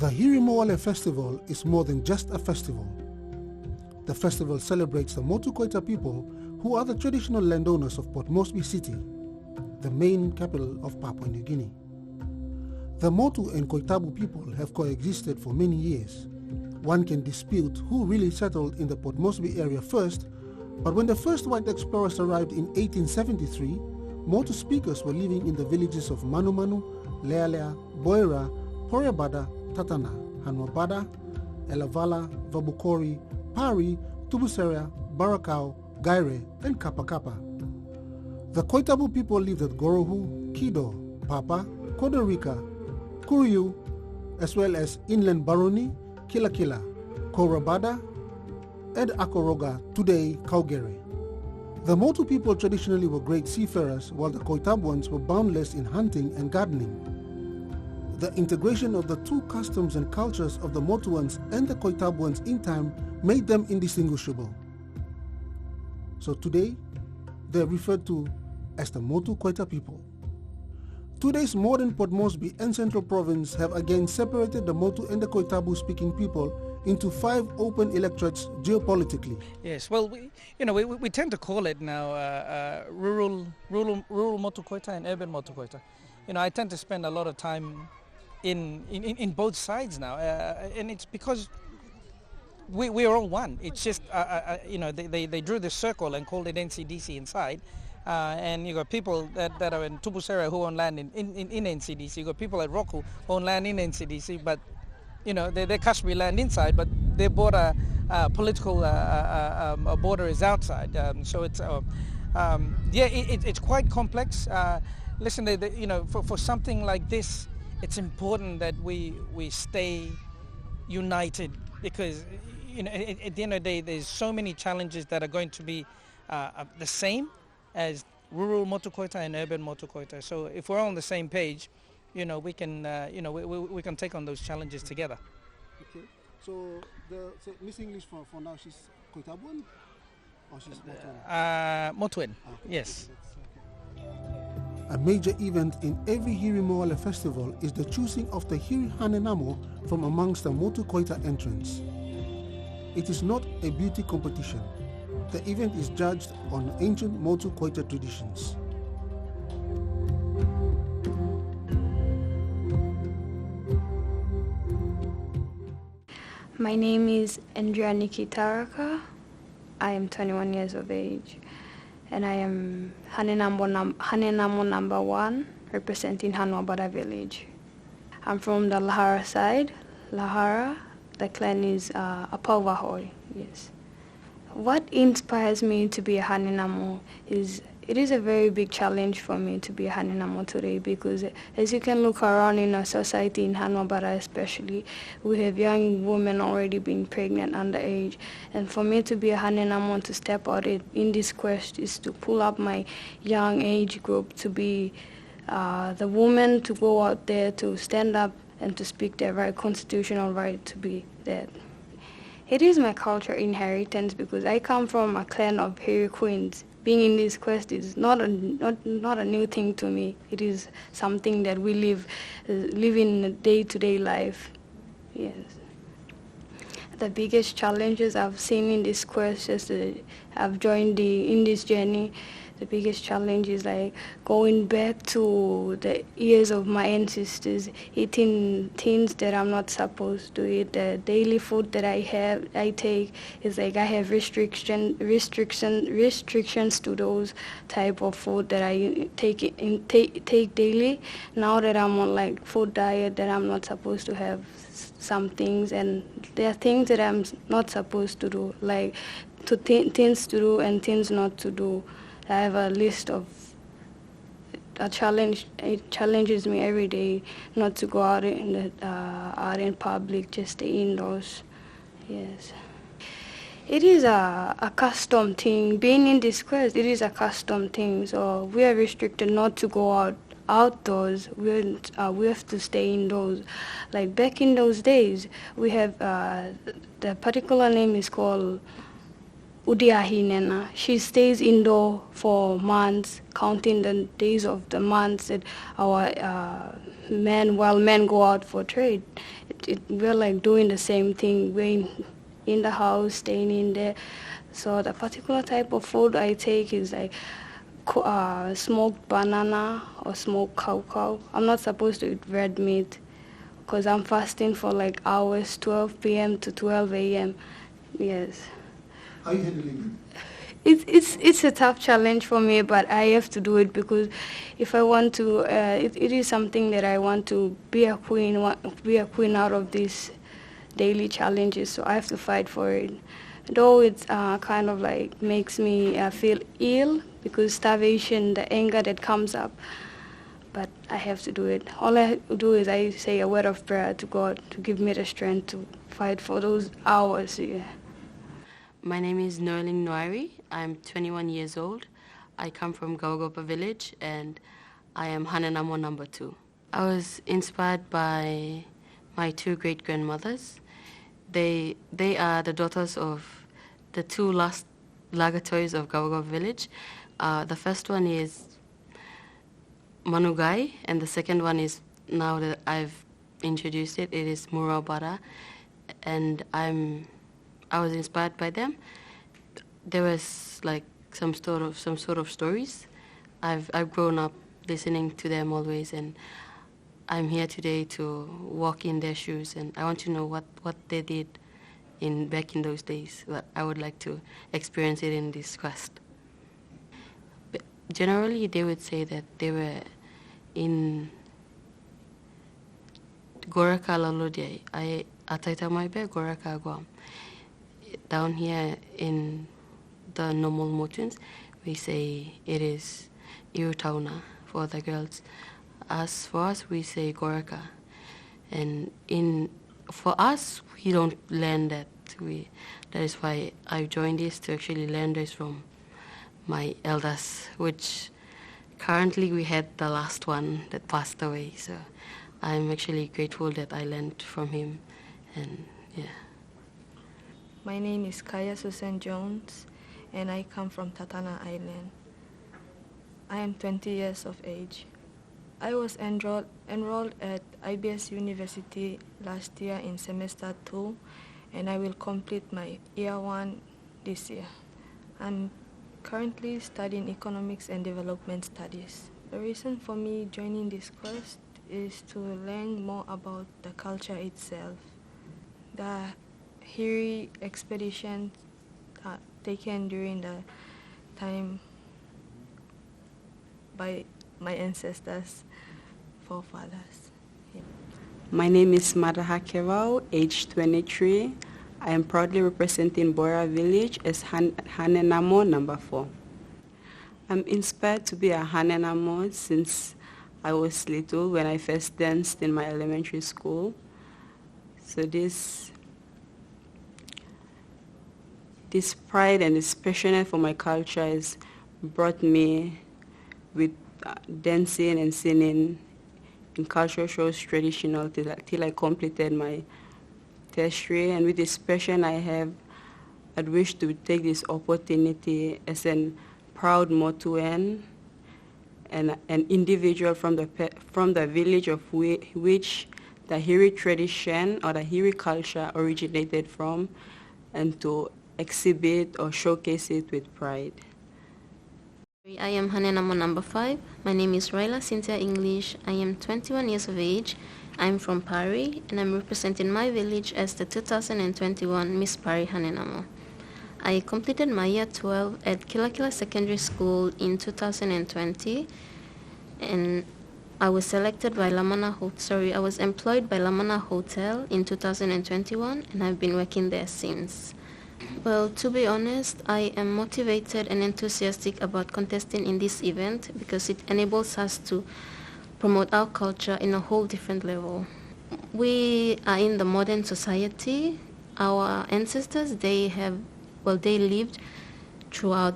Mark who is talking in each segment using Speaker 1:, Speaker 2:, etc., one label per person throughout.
Speaker 1: The Hiri Moale festival is more than just a festival. The festival celebrates the Motu Koita people, who are the traditional landowners of Port Moresby City, the main capital of Papua New Guinea. The Motu and Koitabu people have coexisted for many years. One can dispute who really settled in the Port Moresby area first, but when the first white explorers arrived in 1873, Motu speakers were living in the villages of Manumanu, Lealea, Boira, Porebada, Tatana, Hanwabada, Elavala, Vabukori, Pari, Tubusera, Barakau, Gaire, and Kapakapa. The Koitabu people lived at Gorohu, Kido, Papa, Kodorika, Kuriu, as well as inland Baroni, Kilakila, Korabada, and Akoroga, today Kaugere. The Motu people traditionally were great seafarers, while the Koitabuans were boundless in hunting and gardening. The integration of the two customs and cultures of the Motuans and the Koitabuans in time made them indistinguishable. So today, they are referred to as the Motu Koita people. Today's modern Port Moresby and Central Province have again separated the Motu and the Koitabu speaking people into 5 open electorates geopolitically.
Speaker 2: Yes, well, we tend to call it now rural Motu Koita and urban Motu Koita. I tend to spend a lot of time in both sides now, and it's because we are all one. It's just they drew this circle and called it NCDC inside, and you got people that are in Tubusera who own land in NCDC. You got people at Roku who own land in NCDC, but their Kashmir land inside, but their border political border is outside. So it's it's quite complex. Listen, for something like this, it's important that we stay united, because at the end of the day, there's so many challenges that are going to be the same as rural Motu Koita and urban Motu Koita. So if we're all on the same page, we can we can take on those challenges together.
Speaker 1: Okay. So Miss English for now, she's Koitabuan or she's Motuan?
Speaker 2: Motuan. Yes.
Speaker 1: A major event in every Hiri Moale festival is the choosing of the Hiri Hanenamo from amongst the Motu Koita entrants. It is not a beauty competition. The event is judged on ancient Motu Koita traditions.
Speaker 3: My name is Andrea Nikki Taraka. I am 21 years of age, and I am Hanenamo number 1, representing Hanwabada village. I'm from the Lahara side. Lahara, the clan is Apauwahoi, yes. What inspires me to be a Hanenamo is, it is a very big challenge for me to be a Hanenamo today, because as you can look around in our society, in Hanwabada especially, we have young women already being pregnant underage. And for me to be a Hanenamo, to step out in this quest, is to pull up my young age group, to be the woman to go out there, to stand up and to speak their right, constitutional right to be there. It is my cultural inheritance, because I come from a clan of Hiri Queens. Being in this quest is not a new thing to me. It is something that we live in day-to-day life. Yes. The biggest challenges I've seen in this quest is I've joined in this journey. The biggest challenge is like going back to the years of my ancestors, eating things that I'm not supposed to eat. The daily food that I take is like I have restrictions to those type of food that I take daily. Now that I'm on like food diet, that I'm not supposed to have some things, and there are things that I'm not supposed to do, like things to do and things not to do. I have a list of a challenge. It challenges me every day not to go out in public, just stay indoors. Yes. It is a custom thing. Being in this quest, it is a custom thing. So we are restricted not to go outdoors. We have to stay indoors. Like back in those days, we have the particular name is called Udiahinena. She stays indoor for months, counting the days of the months that our men go out for trade. we're like doing the same thing. We're in the house, staying in there. So the particular type of food I take is like smoked banana or smoked cow. I'm not supposed to eat red meat because I'm fasting for like hours, 12 p.m. to 12 a.m. Yes.
Speaker 1: How are you handling
Speaker 3: It's a tough challenge for me, but I have to do it because if I want to, it is something that I want to be a queen out of these daily challenges. So I have to fight for it. Though it's kind of like makes me feel ill because starvation, the anger that comes up, but I have to do it. All I do is I say a word of prayer to God to give me the strength to fight for those hours. Yeah.
Speaker 4: My name is Noeline Noiri. I'm 21 years old. I come from Gawagopa village and I am Hanenamo number 2. I was inspired by my 2 great-grandmothers. They are the daughters of the 2 last Lagatois of Gawagopa village. The first one is Manugai and the second one is, now that I've introduced it, it is Murabara, and I was inspired by them. There was like some sort of stories. I've grown up listening to them always, and I'm here today to walk in their shoes, and I want to know what they did back in those days. But I would like to experience it in this quest. But generally, they would say that they were in Goraka Lalodie. I Ataitamaibe Goraka Guam. Down here in the normal mountains, we say it is Irutauna for the girls. As for us, we say Goraka. And for us, we don't learn that. That is why I joined this, to actually learn this from my elders, which currently we had the last one that passed away. So I'm actually grateful that I learned from him, and yeah.
Speaker 5: My name is Kaya Susan Jones, and I come from Tatana Island. I am 20 years of age. I was enrolled at IBS University last year in semester 2, and I will complete my year 1 this year. I'm currently studying economics and development studies. The reason for me joining this course is to learn more about the culture itself. The Hiri expedition taken during the time by my ancestors, forefathers. Yeah.
Speaker 6: My name is Madaha Kevao, age 23. I am proudly representing Bora village as Hanenamo number 4. I'm inspired to be a Hanenamo since I was little when I first danced in my elementary school. So this pride and this passion for my culture has brought me with dancing and singing in cultural shows traditional till I completed my tertiary. And with this passion I have, I'd wish to take this opportunity as a proud Motuan and an individual from the village of which the Hiri tradition or the Hiri culture originated from, and to exhibit or showcase it with pride.
Speaker 7: I am Hanenamo number 5. My name is Raila Cynthia English. I am 21 years of age. I'm from Pari, and I'm representing my village as the 2021 Miss Pari Hanenamo. I completed my year 12 at Kilakila Secondary School in 2020, and I was employed by Lamana Hotel in 2021, and I've been working there since. Well, to be honest, I am motivated and enthusiastic about contesting in this event because it enables us to promote our culture in a whole different level. We are in the modern society. Our ancestors, they lived throughout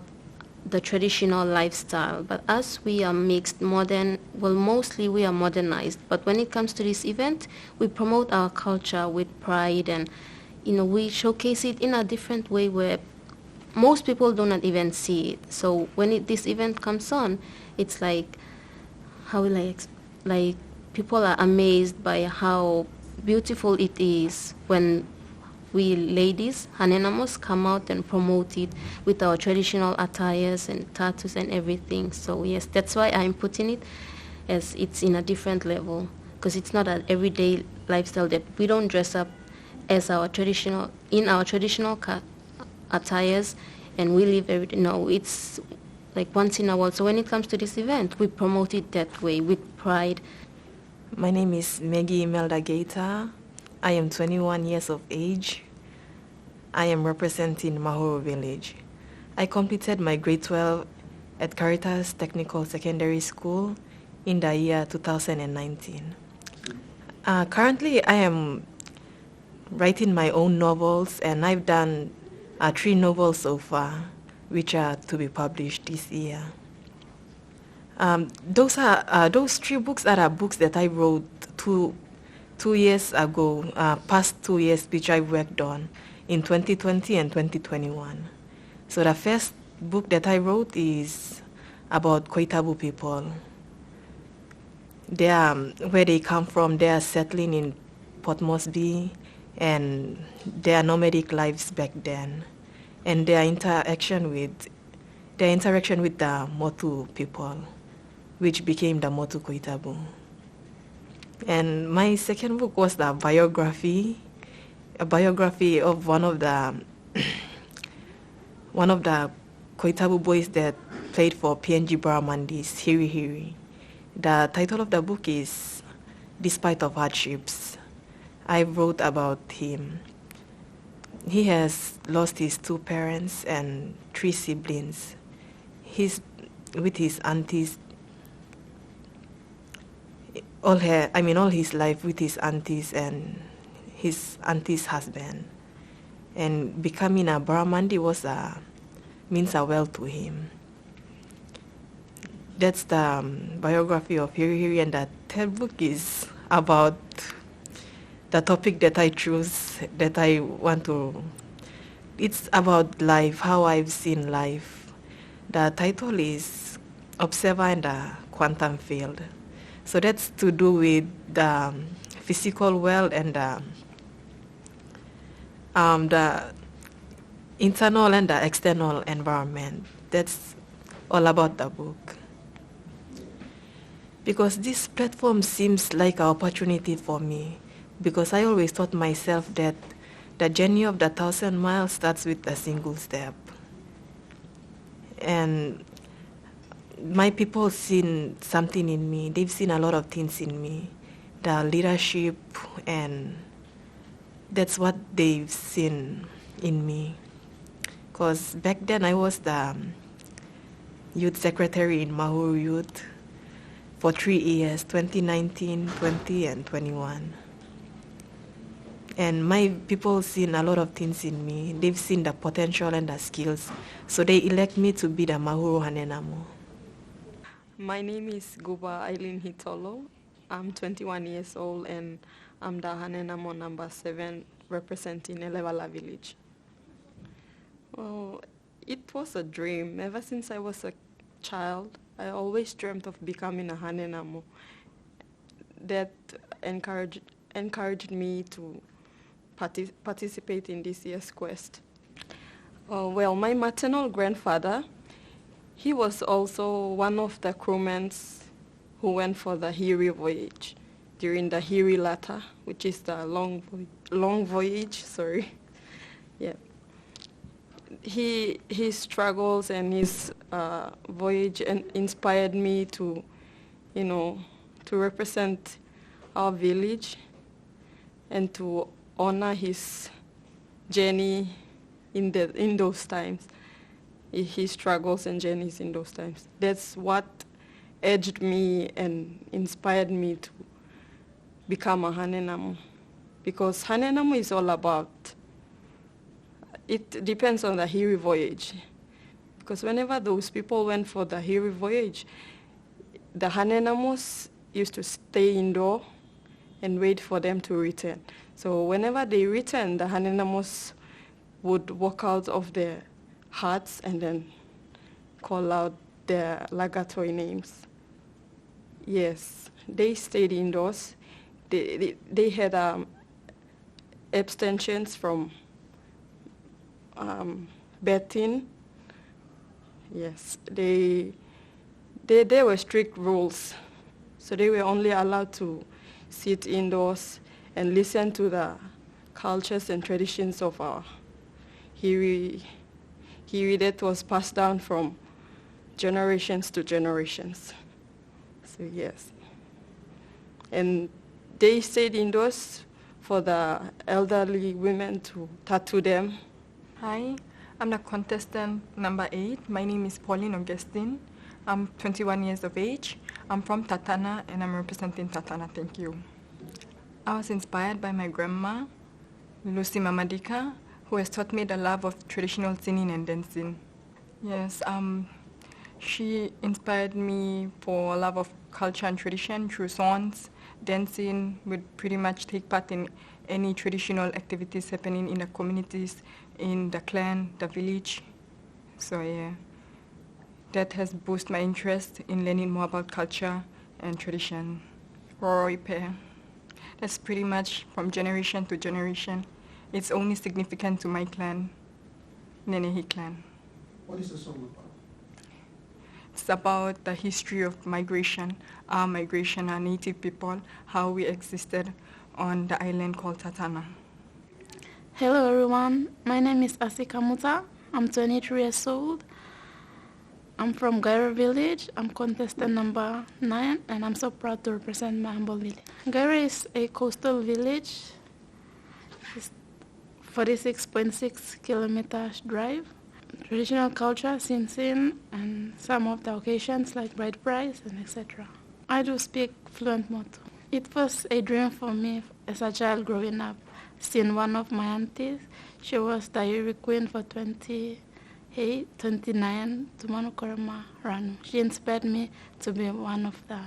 Speaker 7: the traditional lifestyle, but us, we are mixed, modern, mostly we are modernized. But when it comes to this event, we promote our culture with pride, and we showcase it in a different way where most people do not even see it. So when this event comes on, it's like, people are amazed by how beautiful it is when we ladies, Hanenamos, come out and promote it with our traditional attires and tattoos and everything. So yes, that's why I'm putting it as it's in a different level, because it's not an everyday lifestyle that we don't dress up as our traditional attires and we live every day. No, it's like once in a while. So when it comes to this event, we promote it that way with pride.
Speaker 8: My name is Maggie Imelda Gaita. I am 21 years of age. I am representing Mahoro Village. I completed my grade 12 at Caritas Technical Secondary School in the year 2019. Currently, I am writing my own novels, and I've done 3 novels so far, which are to be published this year. Those 3 books are books that I wrote two years ago, past 2 years, which I worked on in 2020 and 2021. So the first book that I wrote is about Koitabu people. They are, where they come from, they are settling in Port Moresby, and their nomadic lives back then, and their interaction with the Motu people, which became the Motu Koitabu. And my second book was a biography of one of the Koitabu boys that played for PNG Baramandis, Hiri. The title of the book is Despite of Hardships. I wrote about him. He has lost his 2 parents and 3 siblings. He's with his aunties all his life with his aunties and his auntie's husband. And becoming a Baramandi means a well to him. That's the biography of Hiri, and the third book is about the topic that I choose, that I want to. It's about life, how I've seen life. The title is Observer in the Quantum Field. So that's to do with the physical world and the internal and the external environment. That's all about the book. Because this platform seems like an opportunity for me, because I always thought myself that the journey of the 1,000 miles starts with a single step. And my people seen something in me. They've seen a lot of things in me, the leadership, and that's what they've seen in me. Because back then I was the youth secretary in Mahuru Youth for 3 years, 2019, 20, and 21. And my people seen a lot of things in me. They've seen the potential and the skills. So they elect me to be the Mahuru Hanenamo.
Speaker 5: My name is Guba Eileen Hitolo. I'm 21 years old, and I'm the Hanenamo number 7 representing Elewala village. Well, it was a dream. Ever since I was a child, I always dreamt of becoming a Hanenamo. That encouraged me to participate in this year's quest. Well, my maternal grandfather, he was also one of the crewmen who went for the Hiri voyage during the Hiri Lata, which is the long voyage. Sorry, yeah. His struggles and his voyage inspired me to, to represent our village and to honor his journey in those times, his struggles and journeys in those times. That's what urged me and inspired me to become a Hanenamo, because Hanenamo is all about, it depends on the Hiri voyage, because whenever those people went for the Hiri voyage, the Hanenamos used to stay indoor and wait for them to return. So whenever they returned, the Hanenamos would walk out of their huts and then call out their lagatory names. Yes, they stayed indoors,
Speaker 9: they had abstentions from betting. Yes, there were strict rules, so they were only allowed to sit indoors and listen to the cultures and traditions of our Hiri that was passed down from generations to generations. So yes, and they stayed indoors for the elderly women to tattoo them.
Speaker 10: Hi, I'm the contestant number 8. My name is Pauline Augustine. I'm 21 years of age. I'm from Tatana and I'm representing Tatana. Thank you. I was inspired by my grandma, Lucy Mamadika, who has taught me the love of traditional singing and dancing. Yes, she inspired me for a love of culture and tradition through songs, dancing, would pretty much take part in any traditional activities happening in the communities, in the clan, the village. So yeah, that has boosted my interest in learning more about culture and tradition. Roro Ipe. That's pretty much from generation to generation. It's only significant to my clan, Nenehi clan.
Speaker 1: What is the song about?
Speaker 10: It's about the history of migration, our native people, how we existed on the island called Tatana.
Speaker 11: Hello everyone, my name is Asika Muta. I'm 23 years old. I'm from Gairo village. I'm contestant number 9 and I'm so proud to represent my humble village. Gairo is a coastal village. It's 46.6 kilometers drive. Traditional culture, sin, and some of the occasions like bride price and etc. I do speak fluent Motu. It was a dream for me as a child growing up, seeing one of my aunties. She was the Hiri Queen for 29 to Manukorama Ranu. She inspired me to be one of the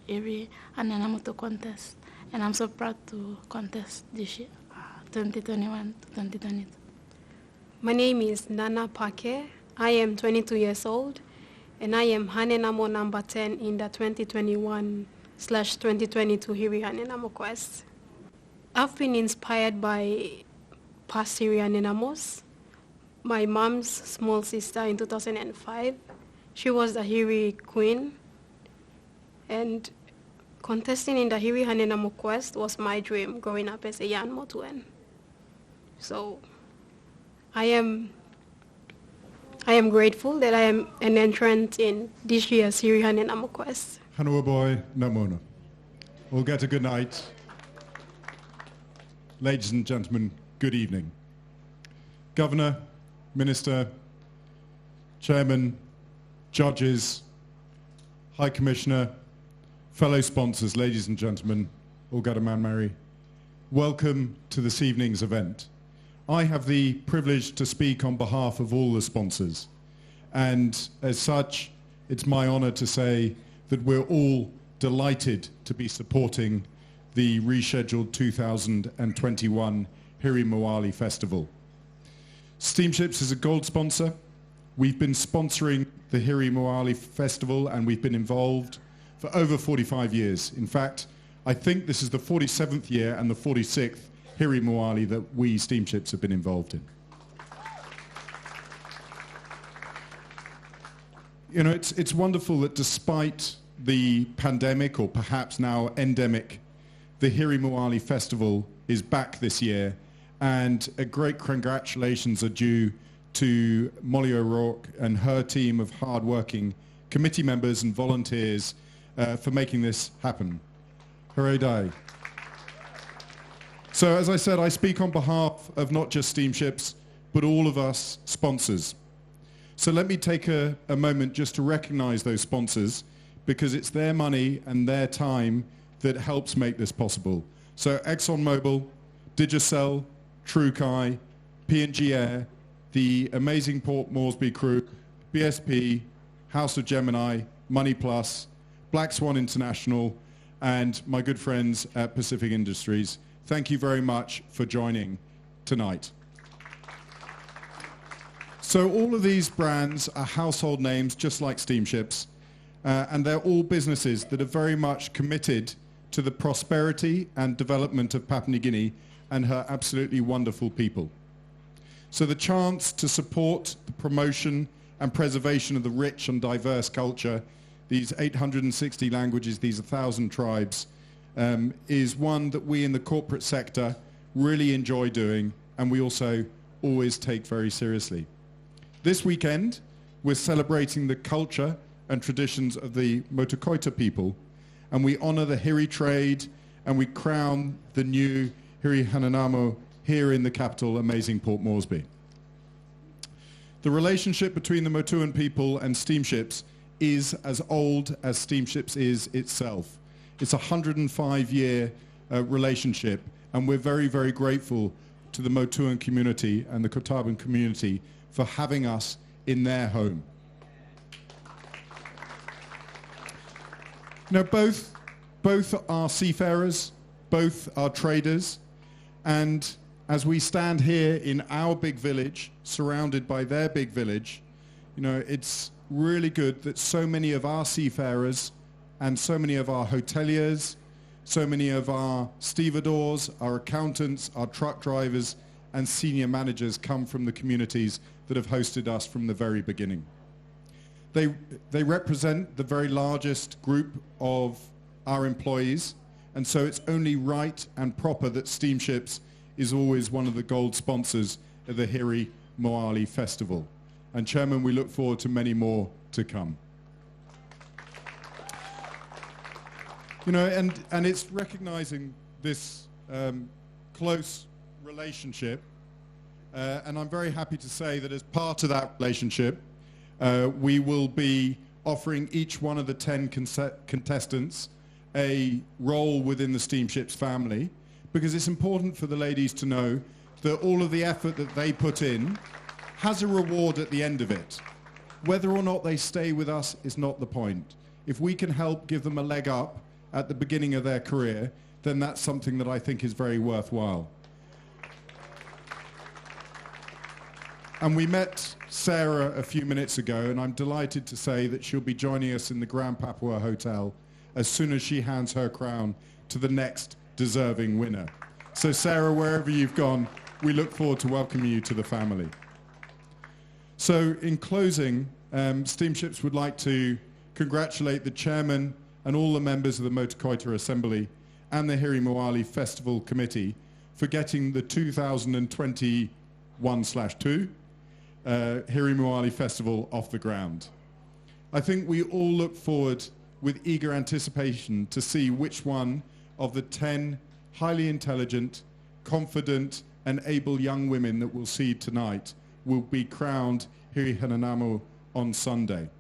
Speaker 11: Hiri Hanena contest, and I'm so proud to contest this year, 2021 to 2022.
Speaker 12: My name is Nana Pake. I am 22 years old, and I am Hanenamo number 10 in the 2021/2022 Hiri Hanenamo quest. I've been inspired by past Hiri Hanenamos. My mom's small sister in 2005, she was the Hiri Queen, and contesting in the Hiri Hanenamo quest was my dream growing up as a young Motuan. So I am grateful that I am an entrant in this year's Hiri Hanenamo quest.
Speaker 13: Hanua boy, Namona. We'll get a good night. Ladies and gentlemen, good evening. Governor, Minister, Chairman, judges, High Commissioner, fellow sponsors, ladies and gentlemen, Olgada Manmari, welcome to this evening's event. I have the privilege to speak on behalf of all the sponsors, and as such, it's my honor to say that we're all delighted to be supporting the rescheduled 2021 Hiri Moale Festival. Steamships is a gold sponsor. We've been sponsoring the Hiri Moale Festival and we've been involved for over 45 years. In fact, I think this is the 47th year and the 46th Hiri Moale that we steamships have been involved in. You know, it's wonderful that despite the pandemic, or perhaps now endemic, the Hiri Moale Festival is back this year, and a great congratulations are due to Molly O'Rourke and her team of hard-working committee members and volunteers for making this happen. Hooray day. So as I said, I speak on behalf of not just steamships, but all of us sponsors. So let me take a moment just to recognize those sponsors, because it's their money and their time that helps make this possible. So ExxonMobil, Digicel, TrueKai, P&G Air, the amazing Port Moresby crew, BSP, House of Gemini, Money Plus, Black Swan International, and my good friends at Pacific Industries. Thank you very much for joining tonight. So all of these brands are household names, just like steamships, and they're all businesses that are very much committed to the prosperity and development of Papua New Guinea and her absolutely wonderful people. So the chance to support the promotion and preservation of the rich and diverse culture, these 860 languages, these 1,000 tribes, is one that we in the corporate sector really enjoy doing, and we also always take very seriously. This weekend, we're celebrating the culture and traditions of the Motukoita people, and we honor the Hiri trade, and we crown the new Hiri Hananamo here in the capital, amazing Port Moresby. The relationship between the Motuan people and steamships is as old as steamships is itself. It's a 105-year relationship, and we're very, very grateful to the Motuan community and the Kotaban community for having us in their home. Now, both are seafarers, both are traders, and as we stand here in our big village, surrounded by their big village, you know, it's really good that so many of our seafarers and so many of our hoteliers, so many of our stevedores, our accountants, our truck drivers, and senior managers come from the communities that have hosted us from the very beginning. They represent the very largest group of our employees, and so it's only right and proper that steamships is always one of the gold sponsors of the Hiri Moale Festival. And Chairman, we look forward to many more to come. You know, and it's recognizing this close relationship, and I'm very happy to say that as part of that relationship, we will be offering each one of the 10 contestants a role within the steamship's family, because it's important for the ladies to know that all of the effort that they put in has a reward at the end of it. Whether or not they stay with us is not the point. If we can help give them a leg up at the beginning of their career, then that's something that I think is very worthwhile. And we met Sarah a few minutes ago, and I'm delighted to say that she'll be joining us in the Grand Papua Hotel as soon as she hands her crown to the next deserving winner. So Sarah, wherever you've gone, we look forward to welcoming you to the family. So in closing, Steamships would like to congratulate the chairman and all the members of the Motukoita Assembly and the Hiri Moale Festival Committee for getting the 2021/2 Hiri Moale Festival off the ground. I think we all look forward with eager anticipation to see which one of the 10 highly intelligent, confident, and able young women that we'll see tonight will be crowned Hiri Hananamo on Sunday.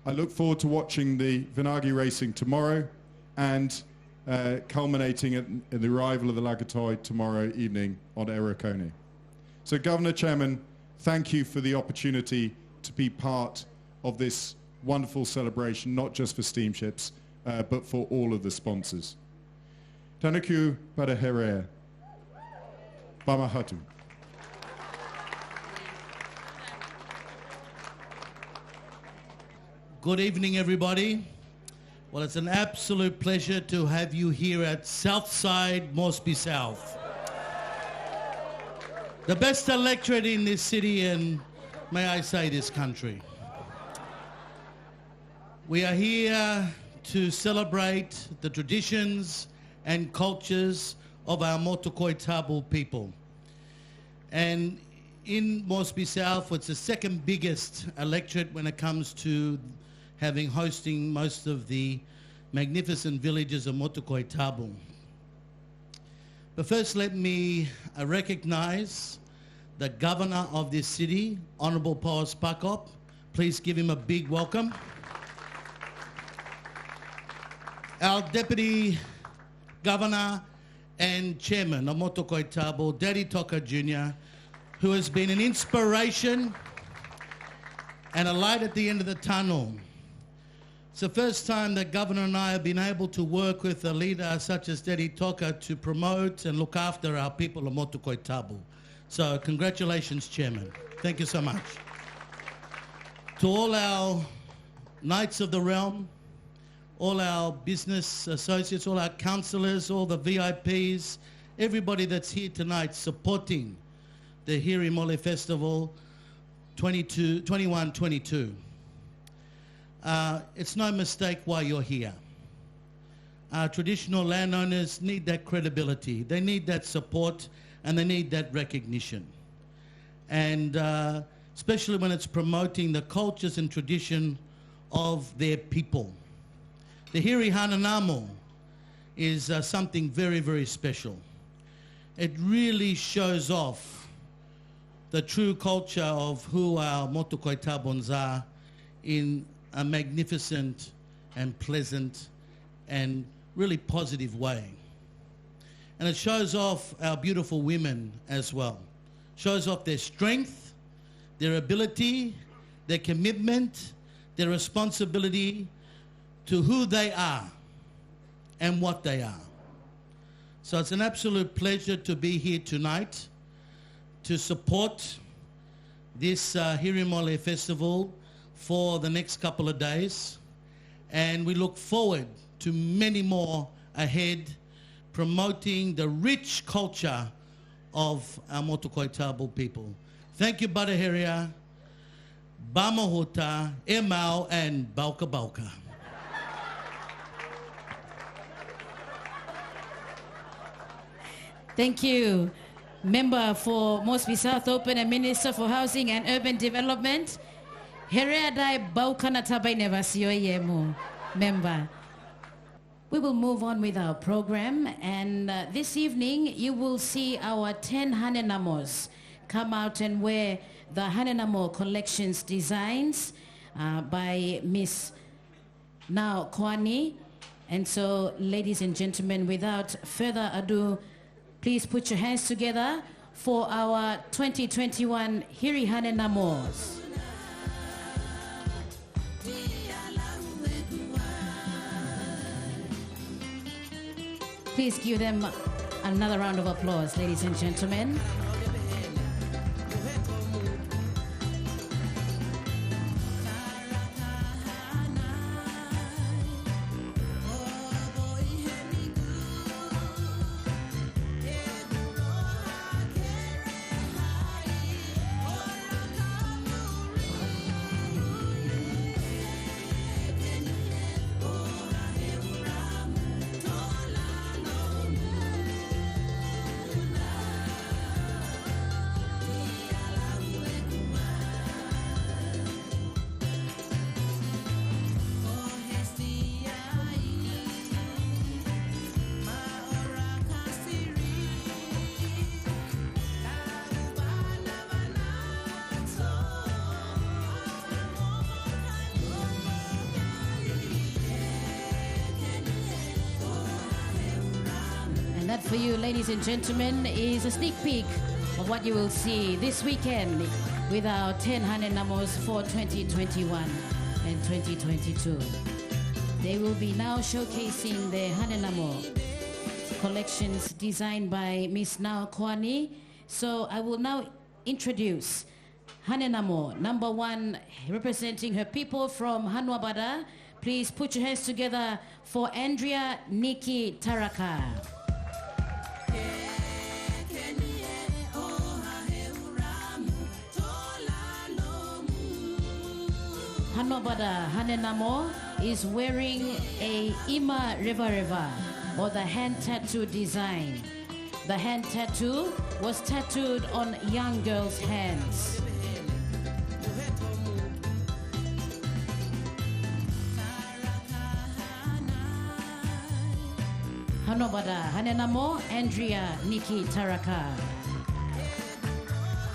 Speaker 13: I look forward to watching the Vinagi racing tomorrow and culminating at the arrival of the Lagatoi tomorrow evening on Erekone. So Governor Chairman, thank you for the opportunity to be part of this wonderful celebration, not just for steamships, but for all of the sponsors. Tanaku para here. Bamahatu.
Speaker 14: Good evening, everybody. Well, it's an absolute pleasure to have you here at Southside Moresby South. The best electorate in this city and, may I say, this country. We are here to celebrate the traditions and cultures of our Motukoitabu people. And in Moresby South, it's the second biggest electorate when it comes to hosting most of the magnificent villages of Motukoitabu. But first, let me recognize the governor of this city, Honourable Paus Pakop. Please give him a big welcome. Our deputy governor and chairman of Motukoitabu, Daddy Toka Jr., who has been an inspiration and a light at the end of the tunnel. It's the first time that Governor and I have been able to work with a leader such as Daddy Toka to promote and look after our people of Motukoitabu. So congratulations, Chairman. Thank you so much. To all our Knights of the Realm, all our business associates, all our councillors, all the VIPs, everybody that's here tonight supporting the Hiri Moale Festival 21-22. It's no mistake why you're here. Our traditional landowners need that credibility. They need that support and they need that recognition. And especially when it's promoting the cultures and tradition of their people. The Hiri Hananamo is something very, very special. It really shows off the true culture of who our Motu Koitabons are in a magnificent and pleasant and really positive way. And it shows off our beautiful women as well. Shows off their strength, their ability, their commitment, their responsibility to who they are and what they are. So it's an absolute pleasure to be here tonight to support this Hiri Moale Festival for the next couple of days. And we look forward to many more ahead, promoting the rich culture of our Motu Koitabul people. Thank you, Badaheria, Bamahuta, Emau, and Bauka Bauka.
Speaker 15: Thank you, Member for Mosby South Open and Minister for Housing and Urban Development. Herea dai Baukana Tabai Nevasio Yemu, Member. We will move on with our program, and this evening you will see our 10 Hanenamos come out and wear the Hanenamo Collections designs by Miss Now Kwani. And so, ladies and gentlemen, without further ado, please put your hands together for our 2021 Hiri Hanenamos. Please give them another round of applause, ladies and gentlemen. That for you, ladies and gentlemen, is a sneak peek of what you will see this weekend with our 10 Hanenamos for 2021 and 2022. They will be now showcasing the Hanenamo collections designed by Miss Now Kwani. So I will now introduce Hanenamo, number 1, representing her people from Hanwabada. Please put your hands together for Andrea Nikki Taraka. Hanwabada Hanenamo is wearing a Ima Reva Reva, or the hand tattoo design. The hand tattoo was tattooed on young girls' hands. Hanwabada Hanenamo, Andrea Nikki Taraka.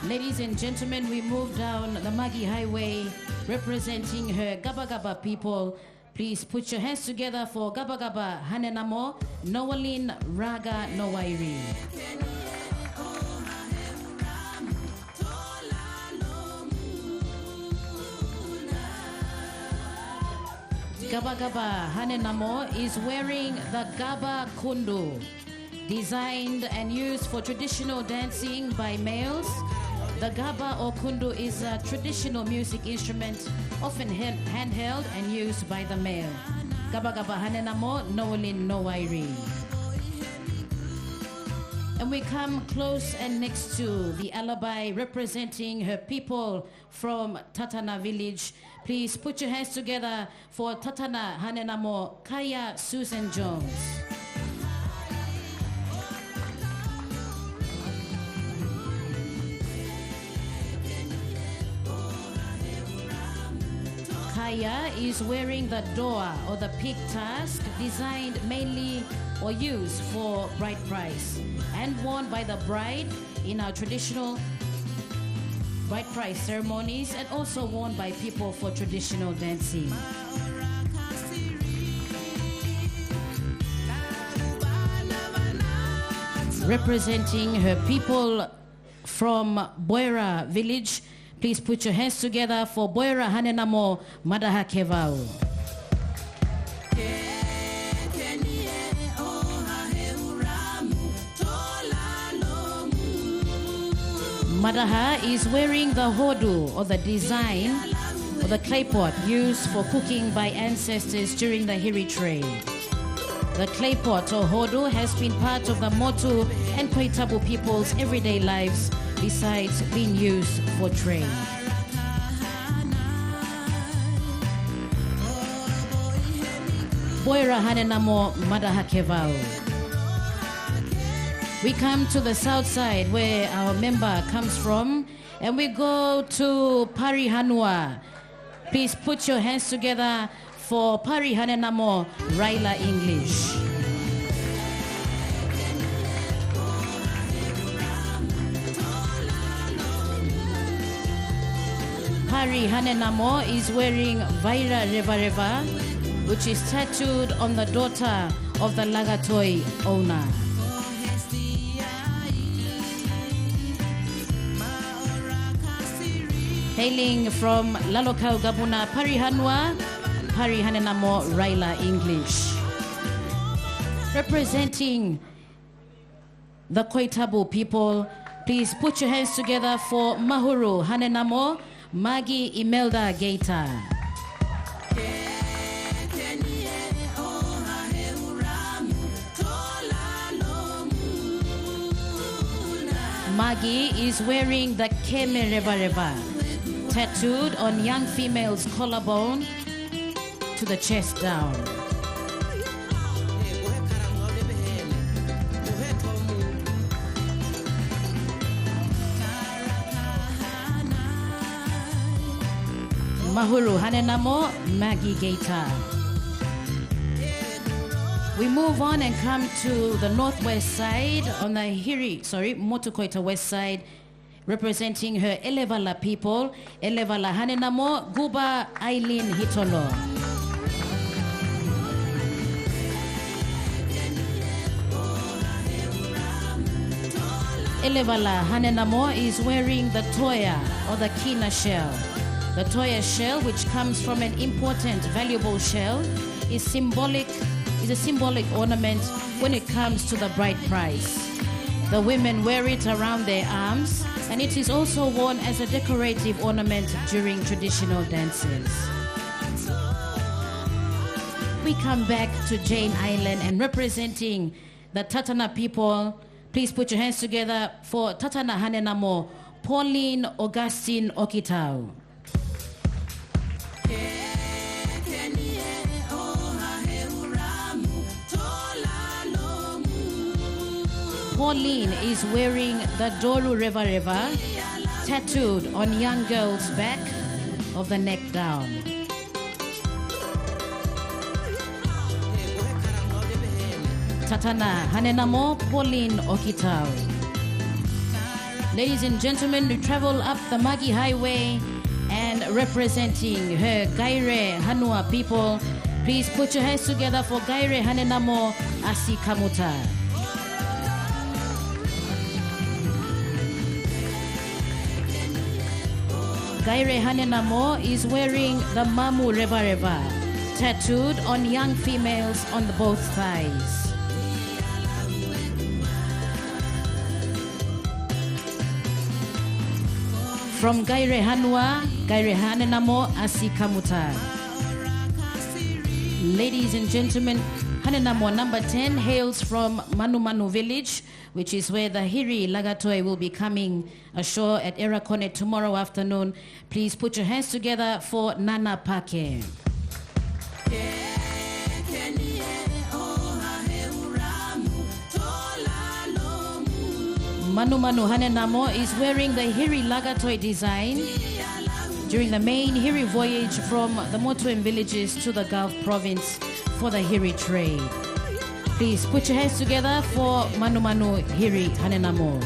Speaker 15: Ladies and gentlemen, we move down the Magi Highway representing her Gaba Gaba people. Please put your hands together for Gaba Gaba Hanenamo, Nowalin Raga Nowairi. Gaba Gaba Hanenamo is wearing the Gaba Kundu, designed and used for traditional dancing by males. The Gaba or Kundu is a traditional music instrument, often handheld and used by the male. Gaba Gaba Hanenamo, Nowolin Nowairi. And we come close and next to the alibi representing her people from Tatana village. Please put your hands together for Tatana Hanenamo, Kaya Susan Jones. Kaya is wearing the doa or the pig tusk designed mainly or used for bride price and worn by the bride in our traditional bride price ceremonies and also worn by people for traditional dancing. Representing her people from Boira village, please put your hands together for Boira Hanenamo Madaha Kevau. Madaha is wearing the hodu or the design or the clay pot used for cooking by ancestors during the Hiri trade. The clay pot or hodu has been part of the Motu and Koitabu people's everyday lives besides being used for trade. Boira Hanenamo Madaha Kevau. We come to the south side where our member comes from and we go to Pari Hanua. Please put your hands together for Pari Hanenamo Raila English. Pari Hanenamo is wearing Vaira Reva Reva, which is tattooed on the daughter of the Lagatoi owner. Hailing from Lalokau Gabuna, Pari Hanua, Pari Hanenamo Raila English. Representing the Koitabu people, please put your hands together for Mahuru Hanenamo, Magi Imelda Geita. Magi is wearing the Keme Reva Reva, tattooed on young female's collarbone to the chest down. Mahuru Hanenamo Maggie Geita. We move on and come to the northwest side on the Motukoita west side, representing her Elevala people, Elevala Hanenamo Guba Aileen Hitolo. Elevala Hanenamo is wearing the toya or the kina shell. The toya shell, which comes from an important valuable shell, is a symbolic ornament when it comes to the bride price. The women wear it around their arms, and it is also worn as a decorative ornament during traditional dances. We come back to Jane Island and representing the Tatana people, please put your hands together for Tatana Hanenamo, Pauline Augustine Okitau. Pauline is wearing the Doru Reva Reva, tattooed on young girl's back of the neck down. Tatana Hanenamo Pauline Okitau. Ladies and gentlemen, we travel up the Magi Highway and representing her Gaire Hanua people, please put your hands together for Gaire Hanenamo Asikamuta. Gaire Hanenamo is wearing the Mamu Reva Reva, tattooed on young females on both thighs. From Gaire Hanua, Gaire Hanenamo Asikamuta. Ladies and gentlemen, Hanenamo number 10 hails from Manu Manu village, which is where the Hiri Lagatoi will be coming ashore at Erakone tomorrow afternoon. Please put your hands together for Nana Pake. Manu Manu Hanenamo is wearing the Hiri Lagatoi design during the main Hiri voyage from the Motuem villages to the Gulf province for the Hiri trade. Please put your hands together for Manu Manu Hiri Hanenamo.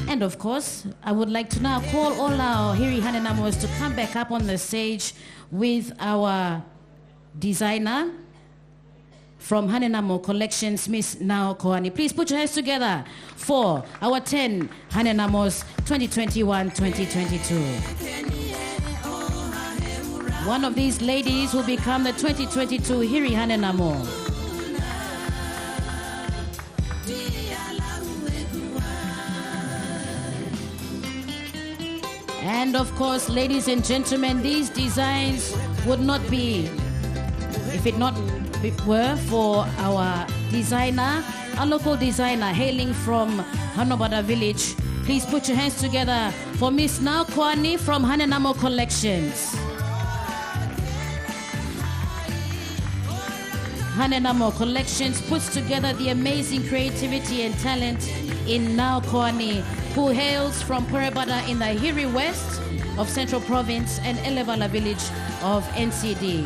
Speaker 15: And of course, I would like to now call all our Hiri Hanenamos to come back up on the stage with our designer from Hanenamo Collections, Miss Nao Koani. Please put your hands together for our 10 Hanenamos 2021-2022. One of these ladies will become the 2022 Hiri Hanenamo. And of course, ladies and gentlemen, these designs would not be, if it were for our designer, a local designer hailing from Hanobada village. Please put your hands together for Miss Nao Kwani from Hanenamo Collections. Hanenamo Collections puts together the amazing creativity and talent in Nao Kwani, who hails from Purebada in the Hiri West of Central Province and Elevala village of NCD.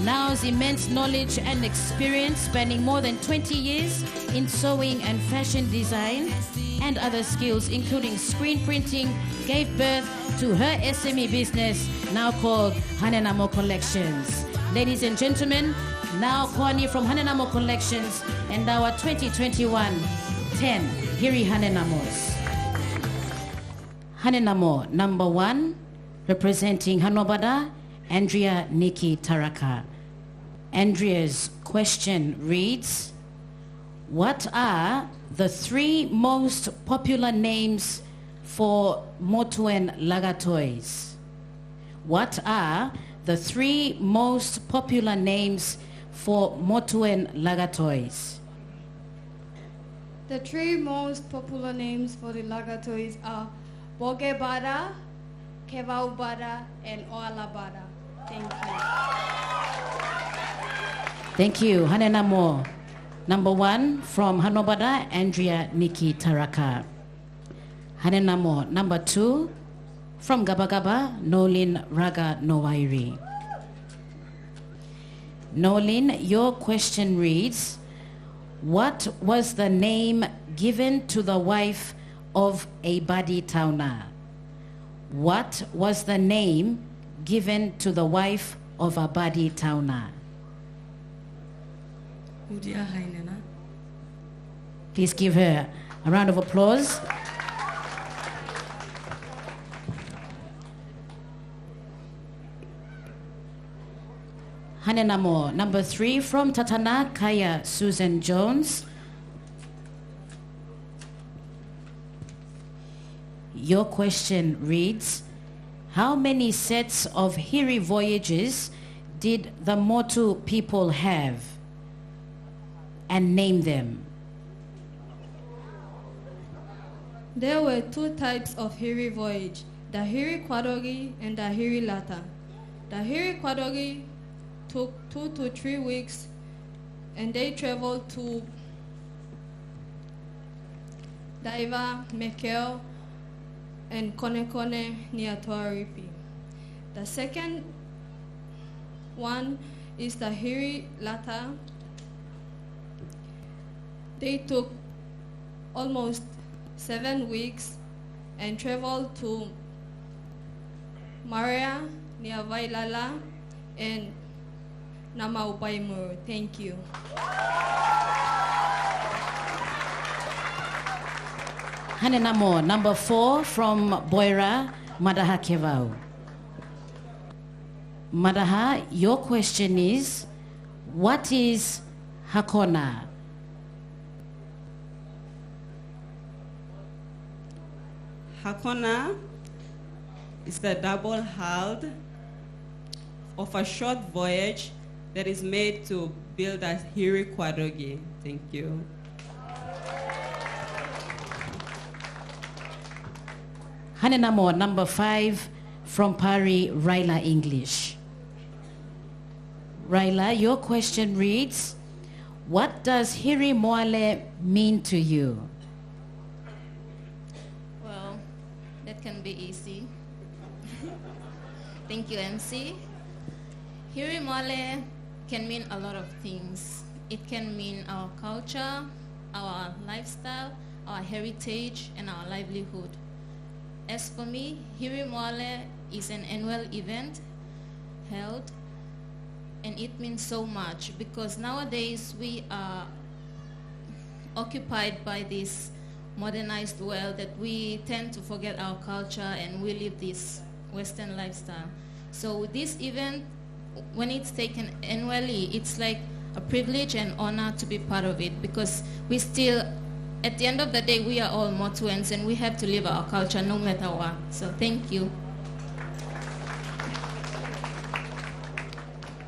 Speaker 15: Nao's immense knowledge and experience spanning more than 20 years in sewing and fashion design and other skills including screen printing gave birth to her SME business now called Hanenamo Collections. Ladies and gentlemen, Nao Kwani from Hanenamo Collections and our 2021 10 Hiri Hanenamos. Hanenamo number 1, representing Hanobada, Andrea Nikki Taraka. Andrea's question reads, what are the 3 most popular names for Motuem Lagatois? What are the 3 most popular names for Motuem Lagatois?
Speaker 16: The 3 most popular names for the Lagatois are Bogebada, Kevaubada, and Oalabada. Thank you.
Speaker 15: Thank you. Hanenamo number 1 from Hanobada, Andrea Nikki Taraka. Hanenamo number 2 from Gabagaba, Nolin Raga Nowairi. Nolin, your question reads, what was the name given to the wife of a Badi Tauna? What was the name given to the wife of a Badi Tauna? Please give her a round of applause. Hanenamo number 3 from Tatana, Kaya Susan Jones. Your question reads, how many sets of Hiri voyages did the Motu people have? And name them.
Speaker 16: There were 2 types of Hiri voyage, the Hiri Kwadogi and the Hiri Lata. The Hiri Kwadogi took 2 to 3 weeks and they traveled to Daiva, Mekeo, and Konekone near Tuaripi. The second one is the Hiri Lata. They took almost 7 weeks and traveled to Maria near Vailala and Namaupaimur. Thank you.
Speaker 15: Hanenamo number 4 from Boira, Madaha Kevau. Madaha, your question is, what is Hakona?
Speaker 17: Hakona is the double hulled of a short voyage that is made to build a Hiri Kwadogi. Thank you.
Speaker 15: Hanenamo, number 5 from Pari, Raila English. Raila, your question reads, what does Hiri Moale mean to you?
Speaker 7: Well, that can be easy. Thank you, MC. Hiri Moale can mean a lot of things. It can mean our culture, our lifestyle, our heritage, and our livelihood. As for me, Hiri Moale is an annual event held, and it means so much because nowadays we are occupied by this modernized world that we tend to forget our culture and we live this Western lifestyle. So this event, when it's taken annually, it's like a privilege and honor to be part of it because we still, at the end of the day, we are all Motuans and we have to live our culture no matter what. So thank you.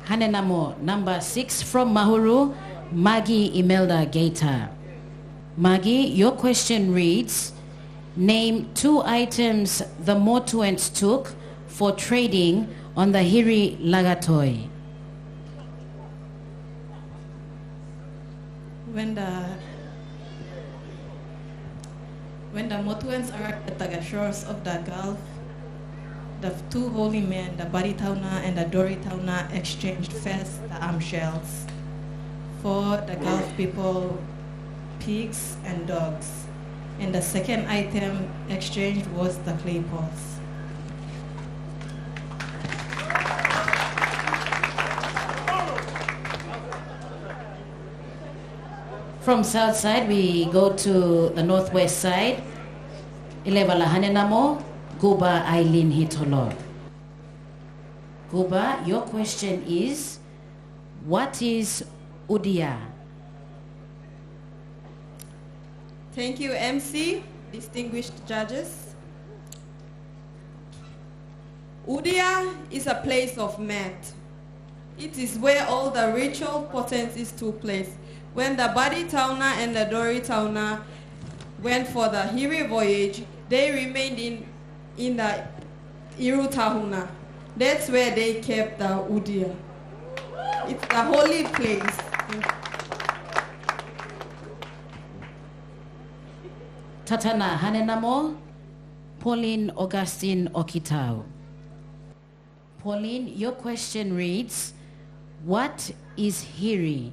Speaker 15: Hanenamo, number 6 from Mahuru, Maggie Imelda Gaeta. Maggie, your question reads, name 2 items the Motuans took for trading on the Hiri Lagatoi.
Speaker 18: When the Motuans arrived at the shores of the Gulf, the 2 holy men, the Baritauna and the Doritauna, exchanged first the arm shells. For the Gulf people, pigs and dogs. And the second item exchanged was the clay pots.
Speaker 15: From south side, we go to the northwest side. Ilebala Hanenamo, Guba Eileen Hitolo. Guba, your question is, what is Udia?
Speaker 19: Thank you, MC, distinguished judges. Udia is a place of mirth. It is where all the ritual potencies took place. When the Baritauna and the Doritauna went for the Hiri voyage, they remained in the Irutahuna. That's where they kept the Udia. It's the holy place.
Speaker 15: Tatana Hanenamo, Pauline Augustine Okitau. Pauline, your question reads, what is Hiri?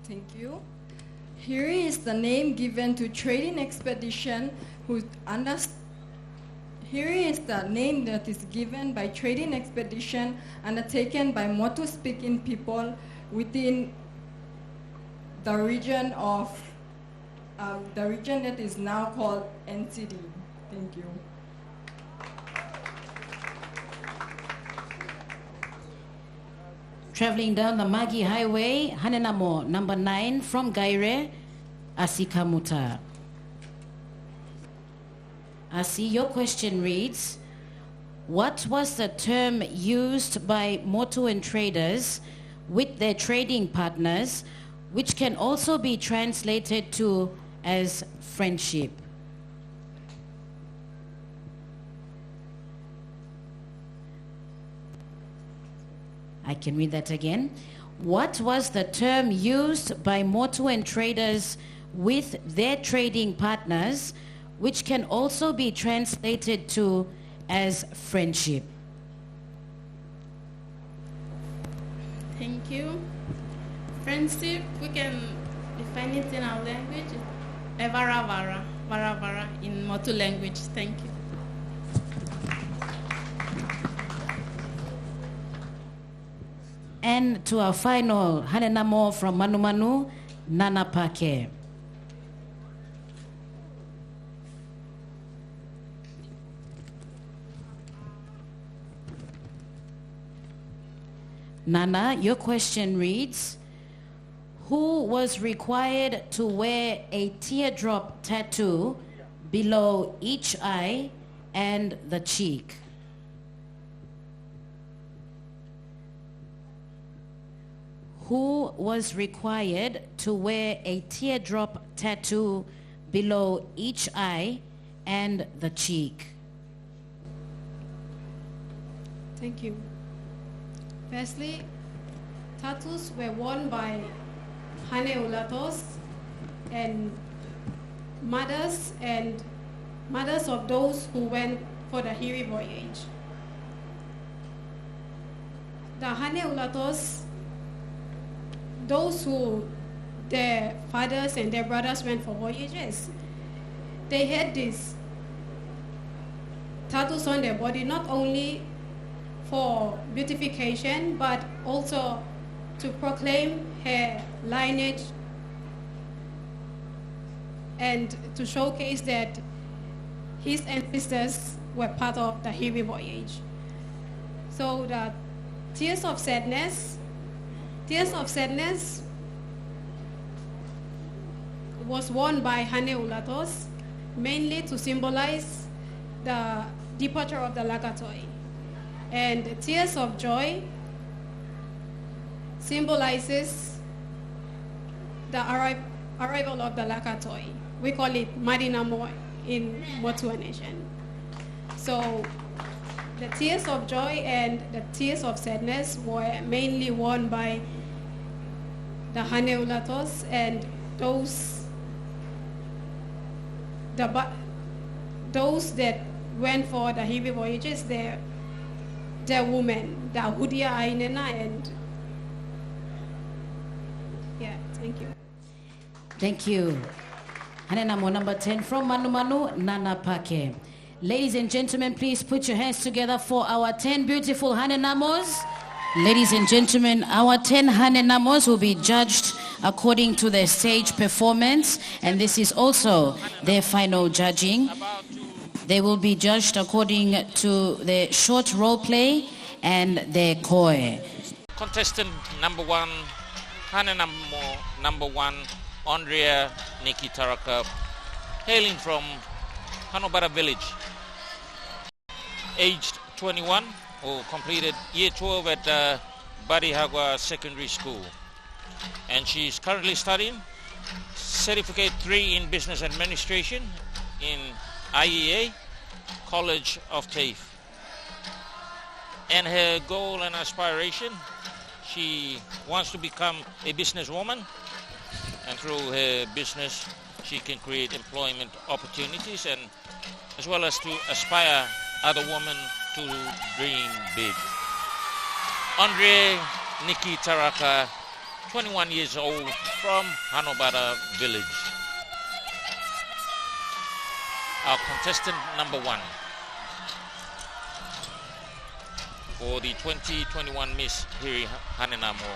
Speaker 10: Thank you. Hiri is the name given to trading expedition Hiri is the name that is given by trading expedition undertaken by Motu-speaking people within the region that is now called NCD. Thank you.
Speaker 15: Traveling down the Magi Highway, Hanenamo, number 9 from Gaire, Asikamuta. Asi, your question reads, what was the term used by Motuan traders with their trading partners, which can also be translated to as friendship? I can read that again. What was the term used by Motuan traders with their trading partners, which can also be translated to as friendship?
Speaker 11: Thank you. Friendship, we can define it in our language. Varavara, varavara in Motu language. Thank you.
Speaker 15: And to our final, Hanenamo from Manumanu, Nana Pake. Nana, your question reads, Who was required to wear a teardrop tattoo below each eye and the cheek? Who was required to wear a teardrop tattoo below each eye and the cheek?
Speaker 12: Thank you. Firstly, tattoos were worn by Hane Ulatos and mothers of those who went for the Hiri voyage. The Hane Ulatos, those who their fathers and their brothers went for voyages, they had these tattoos on their body, not only for beautification, but also to proclaim her lineage and to showcase that his ancestors were part of the Hiri voyage. So the Tears of Sadness was worn by Hane Ulatos mainly to symbolize the departure of the Lakatoi. And Tears of Joy symbolizes the arrival of the Lakatoi. We call it Madinamo in Motua Nation. So the Tears of Joy and the Tears of Sadness were mainly worn by the Hane Ulatos and those that went for the Hiri voyages, they're women, the Hudia Ainena, and yeah, thank you.
Speaker 15: Thank you. Hanenamo number 10 from Manu Manu, Nana Pake. Ladies and gentlemen, please put your hands together for our 10 beautiful Hanenamos. Ladies and gentlemen, our 10 Hanenamos will be judged according to their stage performance, and this is also their final judging. They will be judged according to their short role play and their koi.
Speaker 20: Contestant number 1, Hanenamo number 1, Andrea Nikki Taraka, hailing from Hanobara village, aged 21, who completed year 12 at Barihagwa Secondary School. And she's currently studying Certificate 3 in Business Administration in IEA, College of TAFE. And her goal and aspiration, she wants to become a businesswoman, and through her business she can create employment opportunities and as well as to aspire other women to dream big. Andre Nikki Taraka, 21 years old, from Hanobara village. Our contestant number 1 for the 2021 Miss Hiri Hanenamo.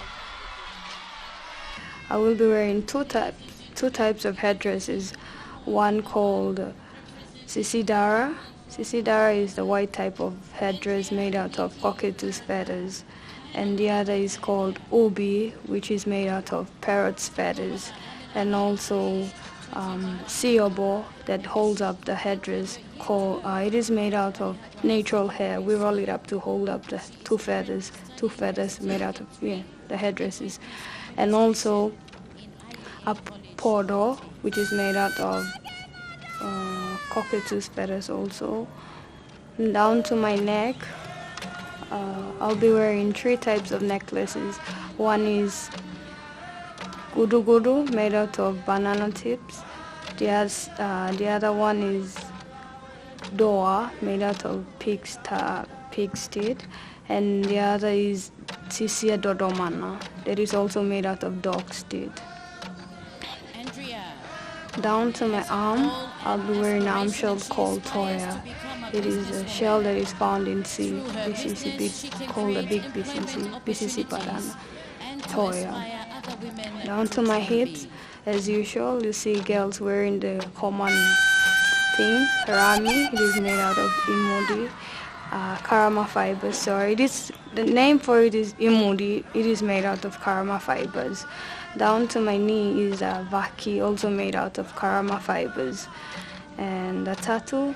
Speaker 3: I will be wearing two types of headdresses. One called Sisidara. Sisidara is the white type of headdress made out of cockatoos feathers, and the other is called Ubi, which is made out of parrot's feathers, and also Siobo that holds up the headdress. It is made out of natural hair. We roll it up to hold up the two feathers made out of the headdresses. And also a podo, which is made out of cockatoos feathers also. And down to my neck, I'll be wearing 3 types of necklaces. One is gudu gudu, made out of banana tips. The other one is doa, made out of pig's teeth. And the other is Sisia Dodomana, that is also made out of dog's teeth. Down to my arm, I'll be wearing an arm shell called Toya. It is a shell that is found in sea, called the big BCC Padana, Toya. Down to my hips, as usual, you see girls wearing the common thing, Rami. It is made out of imodi. karama fibers. So the name for it is imudi. It is made out of karama fibers. Down to my knee is a vaki, also made out of karama fibers. And the tattoo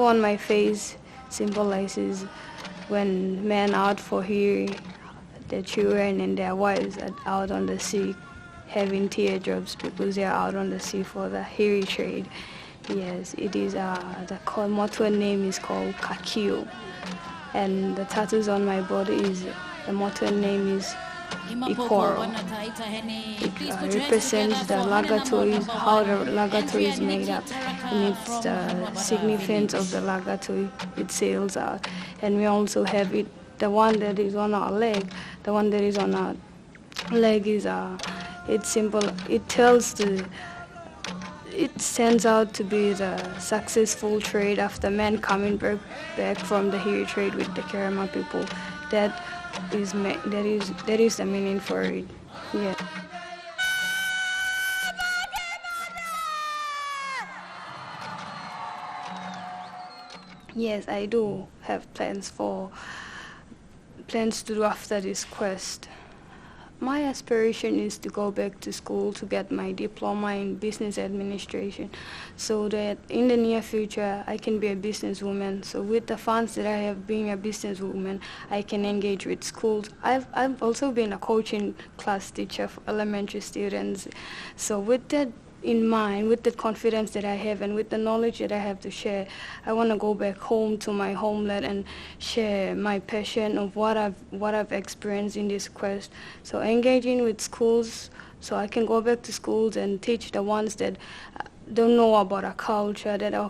Speaker 3: on my face symbolizes when men out for Hiri, their children and their wives are out on the sea having teardrops because they are out on the sea for the Hiri trade. Yes, it is, the motto name is called Kakio. And the tattoos on my body the motto name is Ikoro. It represents the lagatoi, how the lagatoi is made up, and it's the significance of the lagatoi it sails out. And we also have it, the one that is on our leg, the one that is on our leg is it's simple. It stands out to be the successful trade after men coming back from the Hiri trade with the Karama people. That is the meaning for it. Yeah. Yes, I do have plans to do after this quest. My aspiration is to go back to school to get my diploma in business administration so that in the near future I can be a businesswoman. So with the funds that I have being a businesswoman, I can engage with schools. I've also been a coaching class teacher for elementary students. So with that in mind, with the confidence that I have and with the knowledge that I have to share, I want to go back home to my homeland and share my passion of what I've experienced in this quest. So engaging with schools, so I can go back to schools and teach the ones that don't know about our culture, that our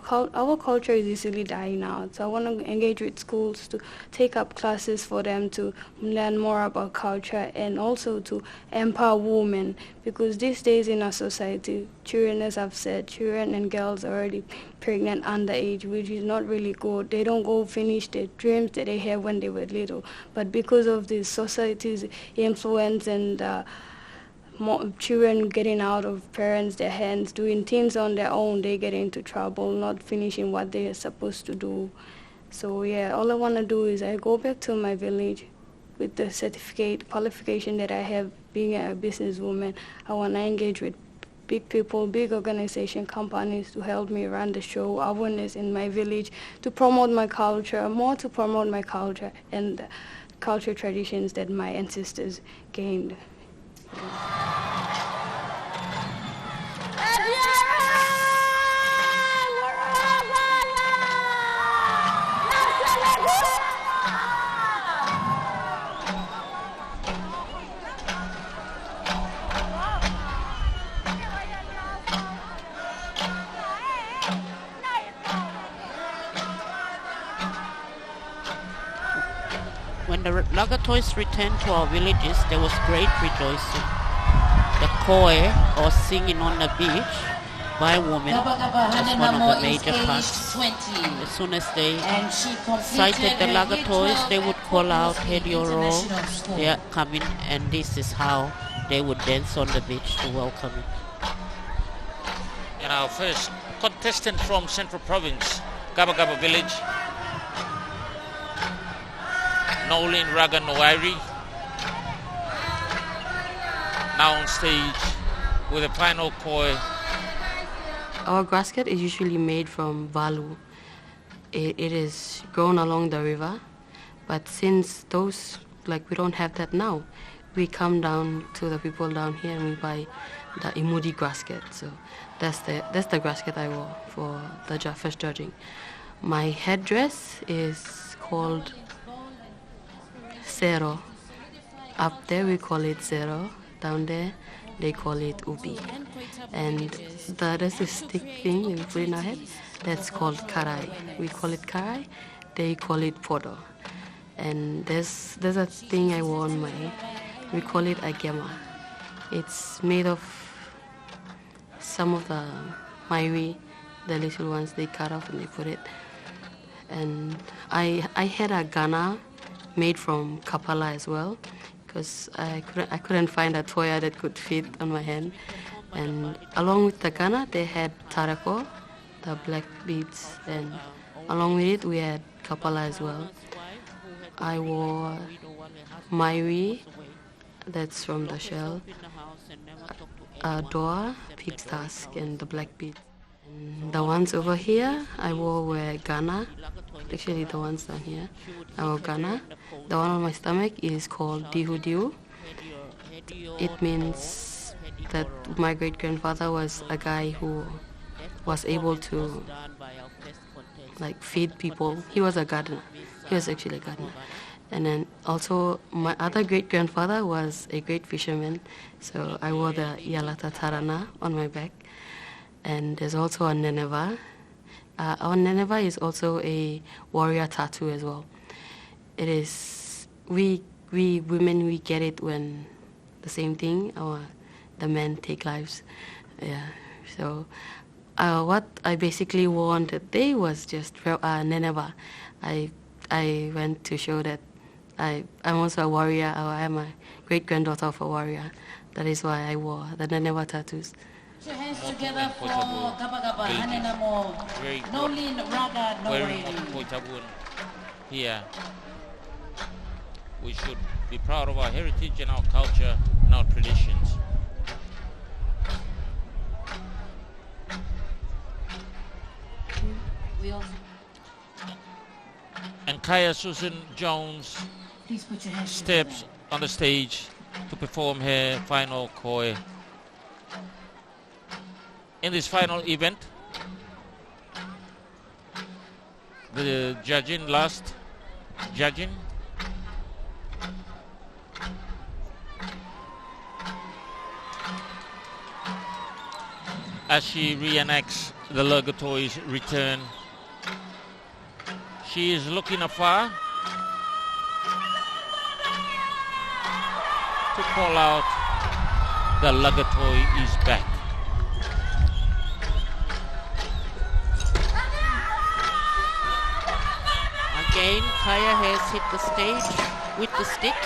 Speaker 3: culture is easily dying out. So I want to engage with schools to take up classes for them to learn more about culture and also to empower women, because these days in our society, children, as I've said, children and girls are already pregnant underage, which is not really good. They don't go finish their dreams that they had when they were little. But because of the society's influence and children getting out of parents' their hands, doing things on their own, they get into trouble, not finishing what they are supposed to do. So yeah, all I want to do is I go back to my village with the certificate, qualification that I have being a businesswoman. I want to engage with big people, big organization, companies to help me run the show, awareness in my village, to promote my culture, more to promote my culture and the cultural traditions that my ancestors gained.
Speaker 21: When the Lagatois returned to our villages, there was great rejoicing. The koi, or singing on the beach, by women was one of the major parts. As soon as they sighted the Lagatois, they would call out, Hedioro, they are coming, and this is how they would dance on the beach to welcome it.
Speaker 20: And our first contestant from Central Province, Gaba Gaba Village, Nolin Raga Noairi, now on stage with a final koi.
Speaker 4: Our grass-cat is usually made from valu. It is grown along the river, but since we don't have that now, we come down to the people down here and we buy the imudi grass-cat. So that's the grass-cat I wore for the first judging. My headdress is called Zero. Up there we call it Zero. Down there they call it Ubi. And there's a stick thing we put in our head that's called Karai. We call it Karai, they call it Podo. And there's a thing I wore on my head. We call it Agema. It's made of some of the maiwi, the little ones they cut off and they put it. And I had a Ghana made from kapala as well, because I couldn't find a toya that could fit on my hand. And along with the Ghana, they had tarako, the black beads, and along with it we had kapala as well. I wore mairi, that's from the shell, doa, pig's tusk, and the black bead. And the ones over here I wore were Ghana. Actually, the ones down here I wore Ghana. The one on my stomach is called Dihu Dihu. It means that my great-grandfather was a guy who was able to feed people. He was a gardener. He was actually a gardener. And then also my other great-grandfather was a great fisherman. So I wore the Yalata Tarana on my back. And there's also a Neneva. Our Neneva is also a warrior tattoo as well. It is, we women, we get it when the same thing, the men take lives. Yeah. So what I basically wore on that day was just Neneva. I went to show that I'm also a warrior, or I'm a great-granddaughter of a warrior. That is why I wore the Neneva tattoos.
Speaker 15: Put your hands together for Gaba Gaba, Hanenamo, Nolin Raga,
Speaker 20: TVWAN here. We should be proud of our heritage and our culture and our traditions. And Kaya Susan Jones steps on the stage to perform her final koi. In this final event, the last judging, as she reenacts the Lagatoi's return, she is looking afar to call out the Lagatoi is back.
Speaker 21: Again, Kaya has hit the stage with the stick.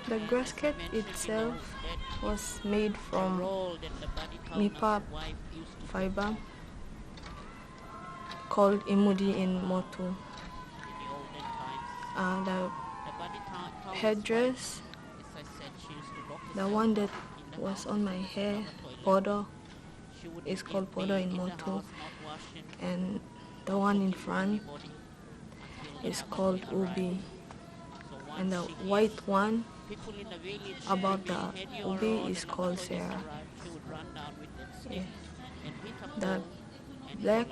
Speaker 5: The grasket itself was made from mipa fiber called imudi in Motu. The headdress, the one that was on my hair, podo, is called podo in Motu, and the one in front is called ubi, and the white one above the ubi is called Sarah. Yeah. The black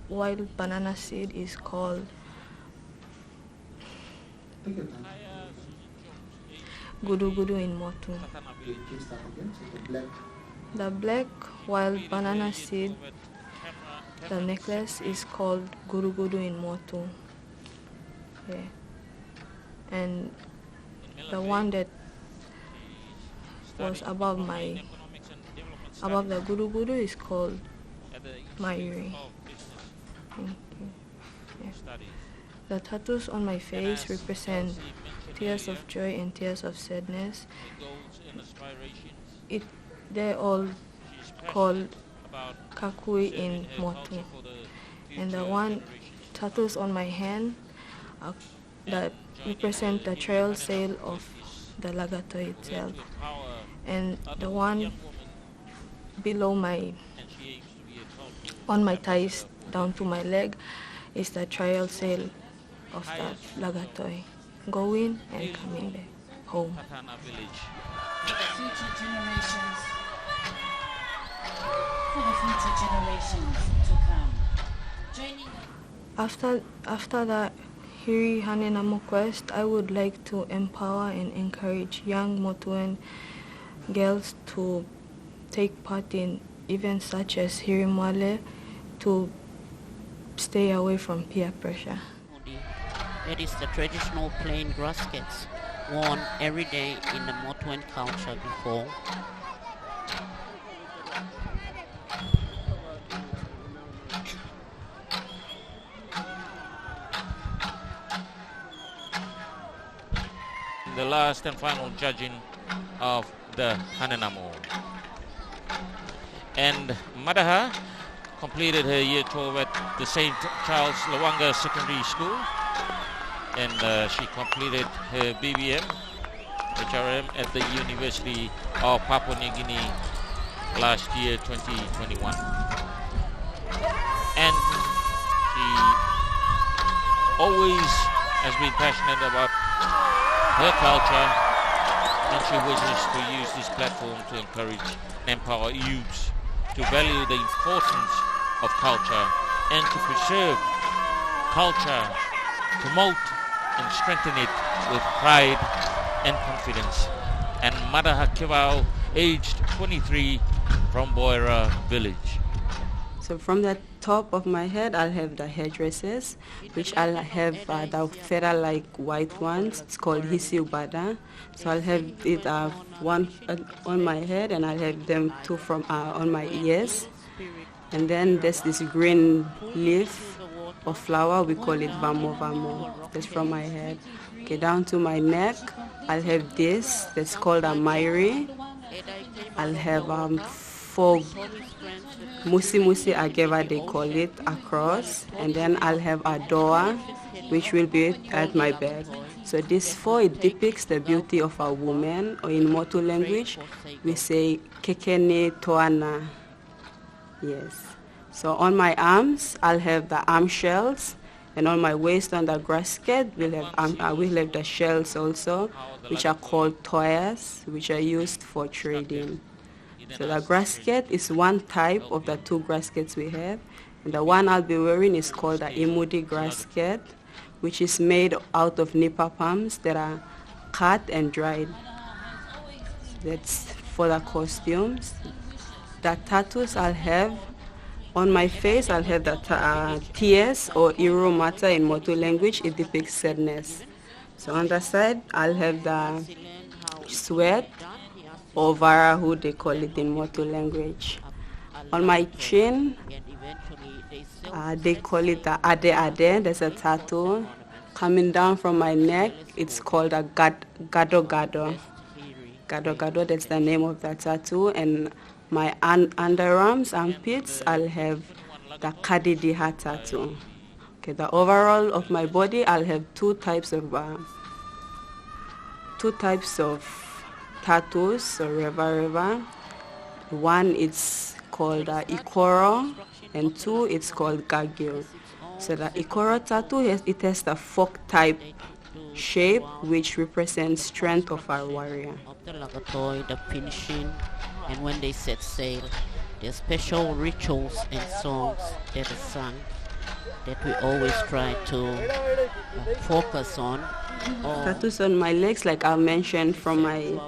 Speaker 5: wild banana seed is called gudu gudu in Motu. The black wild banana seed, the necklace is called guru gudu in Motu. Yeah. And the one that was above the guru gudu is called Mairi. Thank you. Yeah. The tattoos on my face represent tears of joy and tears of sadness. They're all called kakui in Motu. And the one tattoos on my hand that represent the trail sail of the Lagatoi itself. And the one below on my thighs down to my leg is the trail sail of the Lagatoi, going and coming back home.
Speaker 15: For the future generations to come.
Speaker 5: After the Hiri Hanenamo quest, I would like to empower and encourage young Motuan girls to take part in events such as Hiri Moale to stay away from peer pressure.
Speaker 21: That is the traditional plain graskets worn every day in the Motuan culture before.
Speaker 20: The last and final judging of the Hanenamo. And Madaha completed her year 12 at the St. Charles Lawanga Secondary School, and she completed her BBM, HRM, at the University of Papua New Guinea last year, 2021. And she always has been passionate about her culture, and she wishes to use this platform to encourage and empower youths to value the importance of culture and to preserve culture, promote and strengthen it with pride and confidence. And Madaha Kivao, aged 23, from Boira village.
Speaker 6: So from the top of my head, I'll have the hairdressers, which I'll have the feather-like white ones. It's called hisiubada. So I'll have it one on my head, and I'll have them two from on my ears. And then there's this green leaf or flower, we call it vamo vamo. That's from my head. Okay, down to my neck, I'll have this, that's called a mairi. I'll have 4 musi musi ageva, they call it, across. And then I'll have a doa, which will be at my back. So this 4, it depicts the beauty of a woman, or in Motu language, we say kekene toana. Yes. So on my arms, I'll have the arm shells, and on my waist on the grasket, we'll have the shells also, which are called toyas, which are used for trading. So the grasket is one type of the 2 graskets we have, and the one I'll be wearing is called the imudi grasket, which is made out of nipa palms that are cut and dried. That's for the costumes. The tattoos I'll have on my face, I'll have the tears or iromata in Motu language. It depicts sadness. So on the side, I'll have the sweat or varahu, they call it in Motu language. On my chin, they call it the ade ade. There's a tattoo. Coming down from my neck, it's called a gado gado. Gado gado, that's the name of the tattoo. And my underarms, armpits, I'll have the kadidiha tattoo. Okay, the overall of my body, I'll have two types of tattoos, so reva. One is called ikoro, and 2 it's called gagyo. So the ikoro tattoo, it has the fork type shape, which represents strength of our warrior.
Speaker 21: The lagatoi, the finishing, and when they set sail, there's special rituals and songs that are sung that we always try to focus on.
Speaker 6: Tattoos on my legs, like I mentioned, from my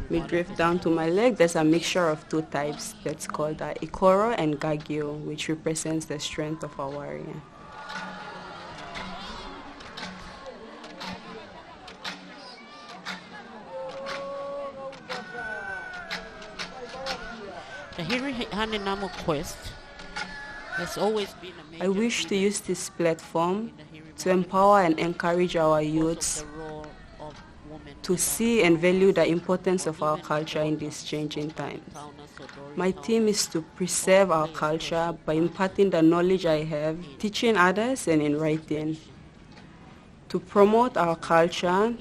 Speaker 6: midriff down to my leg, there's a mixture of 2 types. That's called ikoro and gagyo, which represents the strength of our warrior.
Speaker 21: The Hiri Haninamo quest has always been a
Speaker 6: I wish to use this platform to empower and encourage our youths to see and value the importance of our culture in these changing times. My theme is to preserve our culture by imparting the knowledge I have, teaching others, and in writing. To promote our culture,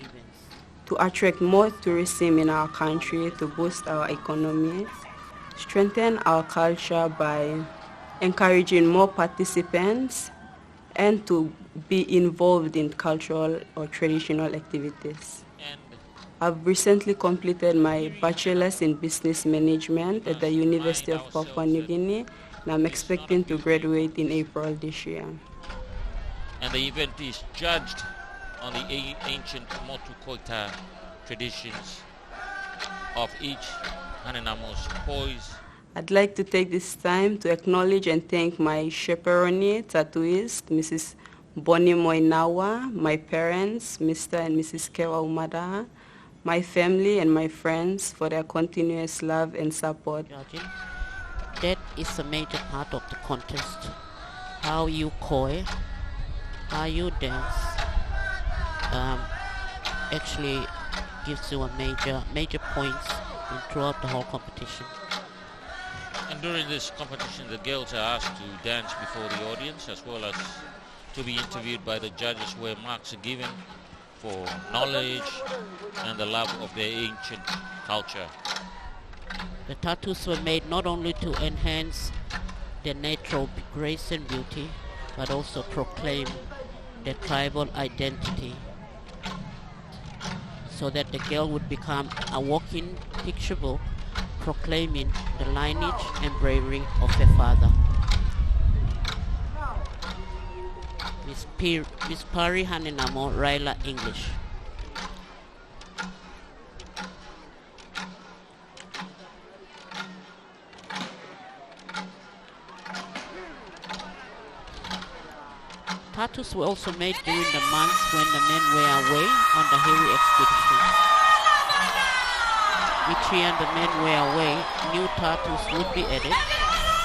Speaker 6: to attract more tourism in our country, to boost our economy, strengthen our culture by encouraging more participants, and to be involved in cultural or traditional activities. I've recently completed my bachelor's in business management at the University of Papua New Guinea, and I'm expecting to graduate in April this year.
Speaker 20: And the event is judged on the ancient Motu Koita traditions of each Haninamo's poise.
Speaker 6: I'd like to take this time to acknowledge and thank my chaperone, tattooist, Mrs. Boni Moinawa, my parents, Mr. and Mrs. Kewa Umadaha, my family and my friends for their continuous love and support.
Speaker 21: That is a major part of the contest. How you koi, how you dance, actually gives you a major points throughout the whole competition.
Speaker 20: And during this competition, the girls are asked to dance before the audience as well as to be interviewed by the judges, where marks are given for knowledge and the love of their ancient culture.
Speaker 21: The tattoos were made not only to enhance their natural grace and beauty, but also proclaim their tribal identity, so that the girl would become a walking picture book proclaiming the lineage and bravery of her father. Miss Pari Hanenamo, Raila, English. Tattoos were also made during the months when the men were away on the Hiri expedition. Each year the men were away, new tattoos would be added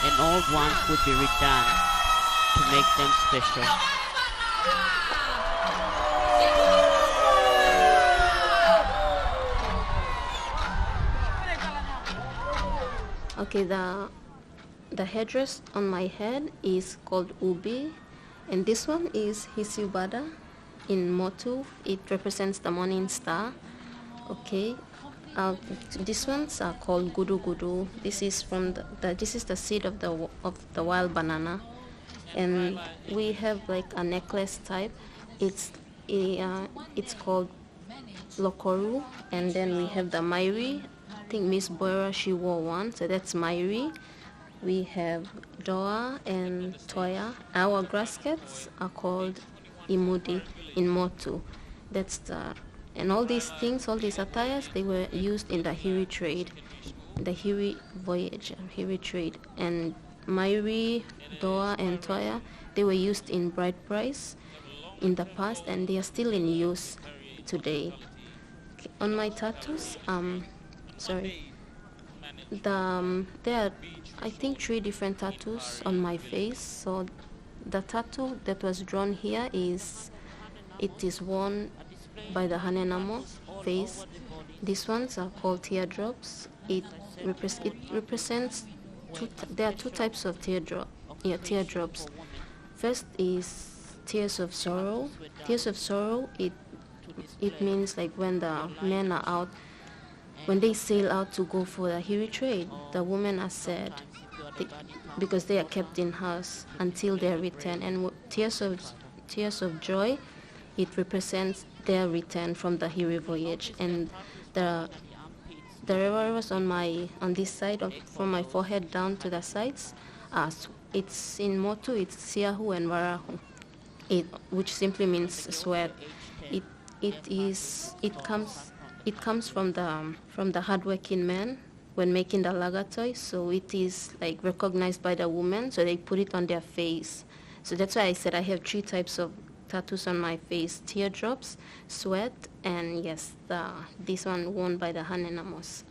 Speaker 21: and old ones would be redone to make them special.
Speaker 7: Okay, the headdress on my head is called ubi, and this one is Hisubada. In Motu, it represents the morning star. Okay, these ones are called gudu gudu. This is from this is the seed of the wild banana, and we have like a necklace type. It's called lokoru, and then we have the mairi. I think Miss Boira, she wore one, so that's mairi. We have doa and toya. Our graskets are called imudi in Motu. That's and all these things, all these attires, they were used in the Hiri trade, the Hiri voyage, Hiri trade. And mairi, doa, and toya, they were used in bride price in the past, and they are still in use today. On my tattoos, there are, I think, 3 different tattoos on my face. So the tattoo that was drawn here is worn by the Hanenamo face. These ones are called teardrops. It represents there are 2 types of teardrops. First is tears of sorrow. Tears of sorrow, it means like when the men are out, when they sail out to go for the Hiri trade, the women are sad because they are kept in house until their return. And tears of joy, it represents their return from the Hiri voyage. And the rivers on this side from my forehead down to the sides, it's in Motu, it's Siahu and Warahu, which simply means sweat. It comes from the hardworking men when making the lagatoi, so it is like recognized by the women, so they put it on their face. So that's why I said I have 3 types of tattoos on my face: teardrops, sweat, and yes, this one worn by the Hanenamos.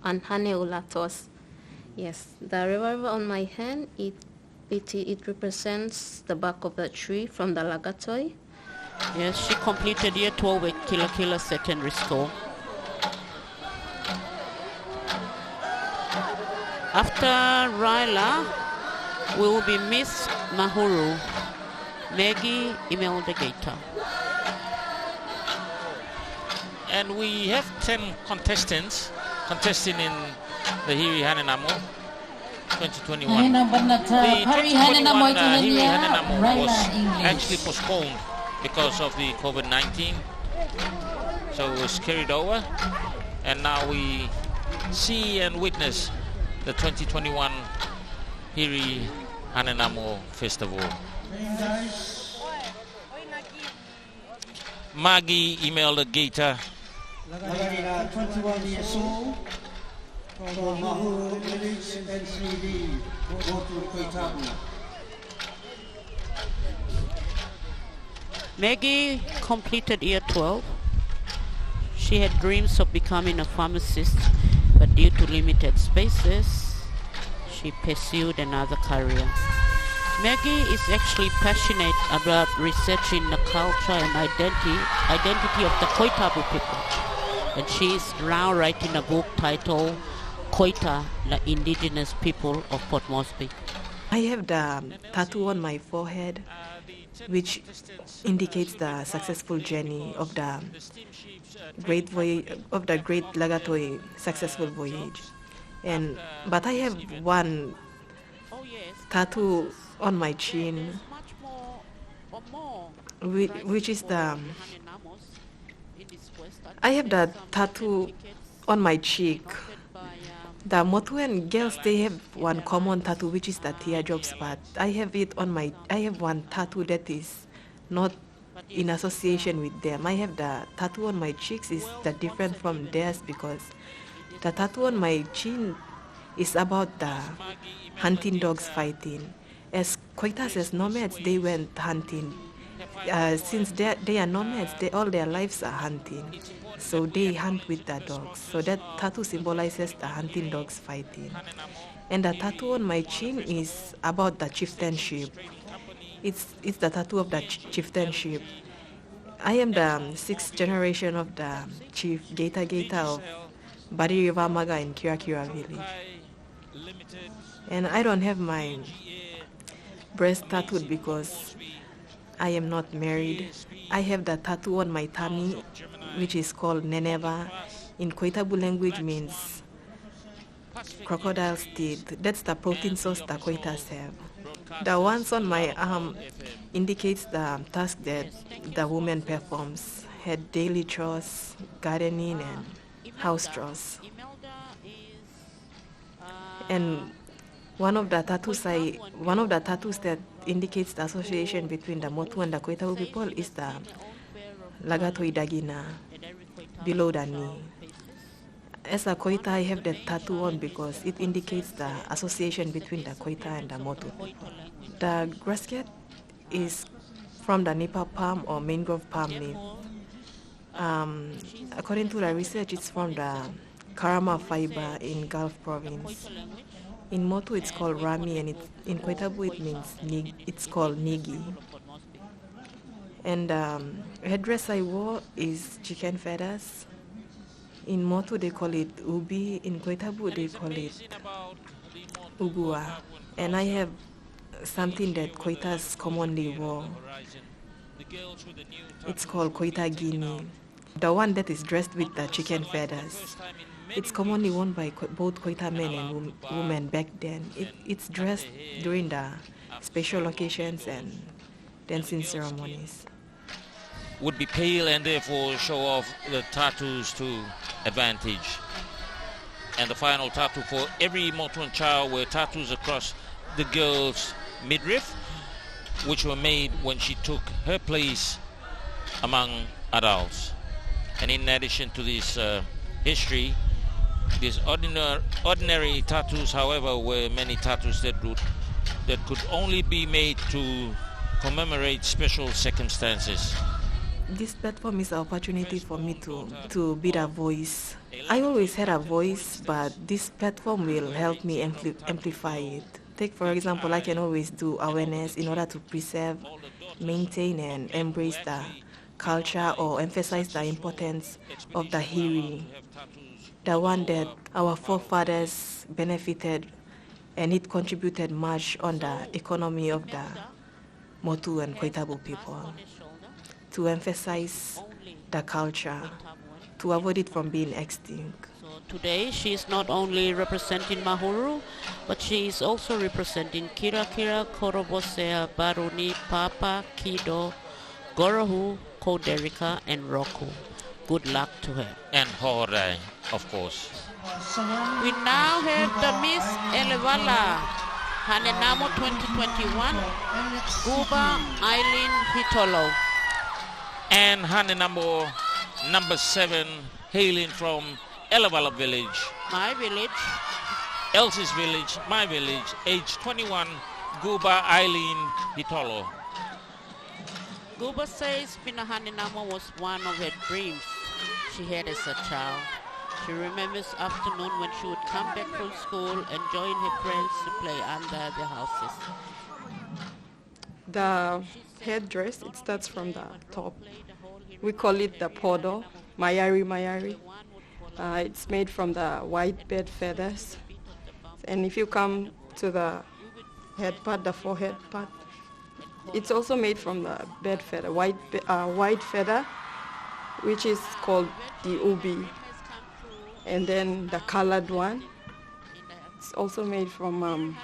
Speaker 7: And Haneulatos. Yes, the revolver on my hand, it represents the bark of the tree from the lagatoi.
Speaker 21: Yes, she completed year 12 at Kila Kila Secondary School. After Raila, we will be Miss Mahuru, Maggie Imelda Gator.
Speaker 20: And we have 10 contestants contesting in the Hiri Hanenamo 2021. The 2021 Hiri Hanenamo was actually postponed because of the COVID-19. So it was carried over, and now we see and witness the 2021 Hiri Hanenamo Festival. Maggie Imelda Gator.
Speaker 2: 21 years old from Mahuru Village NCD, Motu Koitabu.
Speaker 21: Maggie completed year 12. She had dreams of becoming a pharmacist, but due to limited spaces, she pursued another career. Maggie is actually passionate about researching the culture and identity of the Koitabu people. And she is now writing a book titled Koita, the indigenous people of Port Moresby?
Speaker 8: I have the tattoo on my forehead, which indicates the successful journey of the great voyage of the Great Lagatoi successful voyage. But I have one tattoo on my chin, which is the I have the tattoo on my cheek. The Motuan girls, they have one common tattoo, which is the teardrops, but I have one tattoo that is not in association with them. I have the tattoo on my cheeks is that different from theirs because the tattoo on my chin is about the hunting dogs fighting. As Koitas, as nomads, they went hunting. Since they are nomads, all their lives are hunting. So they hunt with the dogs. So that tattoo symbolizes the hunting dogs fighting. And the tattoo on my chin is about the chieftainship. It's the tattoo of the chieftainship. I am the sixth generation of the chief Geta of Bari River Maga in Kira Kira village. And I don't have my breast tattooed because I am not married. I have the tattoo on my tummy, which is called Neneva. In Koitabu language means crocodile's teeth. That's the protein source the Koitas have. The ones on my arm indicates the task that the woman performs, her daily chores, gardening and house chores. And one of the tattoos that indicates the association between the Motu and the Koitabu people is the Lagatoi Dagina below the knee. As a Koita, I have the tattoo on because it indicates the association between the Koita and the Motu people. The grassket is from the Nipa palm or mangrove palm leaf. According to the research, it's from the Karama fiber in Gulf province. In Motu, it's called Rami, and in Koitabu, it's called Nigi. And headdress I wore is chicken feathers. In Motu, they call it Ubi. In Koitabu, they call it Ugua. And I have something that Koitas commonly wore. It's called Koita Guinea. The one that is dressed with the chicken feathers. It's commonly worn by both Koita men and women back then. It's dressed during the special occasions and dancing ceremonies.
Speaker 20: Would be pale and therefore show off the tattoos to advantage. And the final tattoo for every Motuan child were tattoos across the girl's midriff, which were made when she took her place among adults. And in addition to this history, these ordinary tattoos, however, were many tattoos that could only be made to commemorate special circumstances.
Speaker 8: This platform is an opportunity for me to be a voice. I always had a voice, but this platform will help me amplify it. Take, for example, I can always do awareness in order to preserve, maintain, and embrace the culture or emphasize the importance of the Hiri, the one that our forefathers benefited, and it contributed much on the economy of the Motu and Koitabu people, to emphasize the culture, to avoid it from being extinct.
Speaker 21: Today, she is not only representing Mahuru, but she is also representing Kira Kira, Korobosea, Baruni, Papa, Kido, Gorohu, Koderika, and Roku. Good luck to her.
Speaker 20: And Hore, of course.
Speaker 21: We now have the Miss Elevala, Hanenamo 2021, Guba Eileen Hitolo.
Speaker 20: And Hanenamo number 7, hailing from Elevala village.
Speaker 21: My village.
Speaker 20: Elsie's village, my village, age 21, Guba Eileen Hitolo.
Speaker 21: Guba says Pina Hanenamo was one of her dreams she had as a child. She remembers afternoon when she would come back from school and join her friends to play under the houses.
Speaker 9: The headdress, it starts from the top. We call it the podo, mayari mayari. It's made from the white bird feathers. And if you come to the head part, the forehead part, it's also made from the bird feather, white feather, which is called the ubi. And then the colored one, it's also made from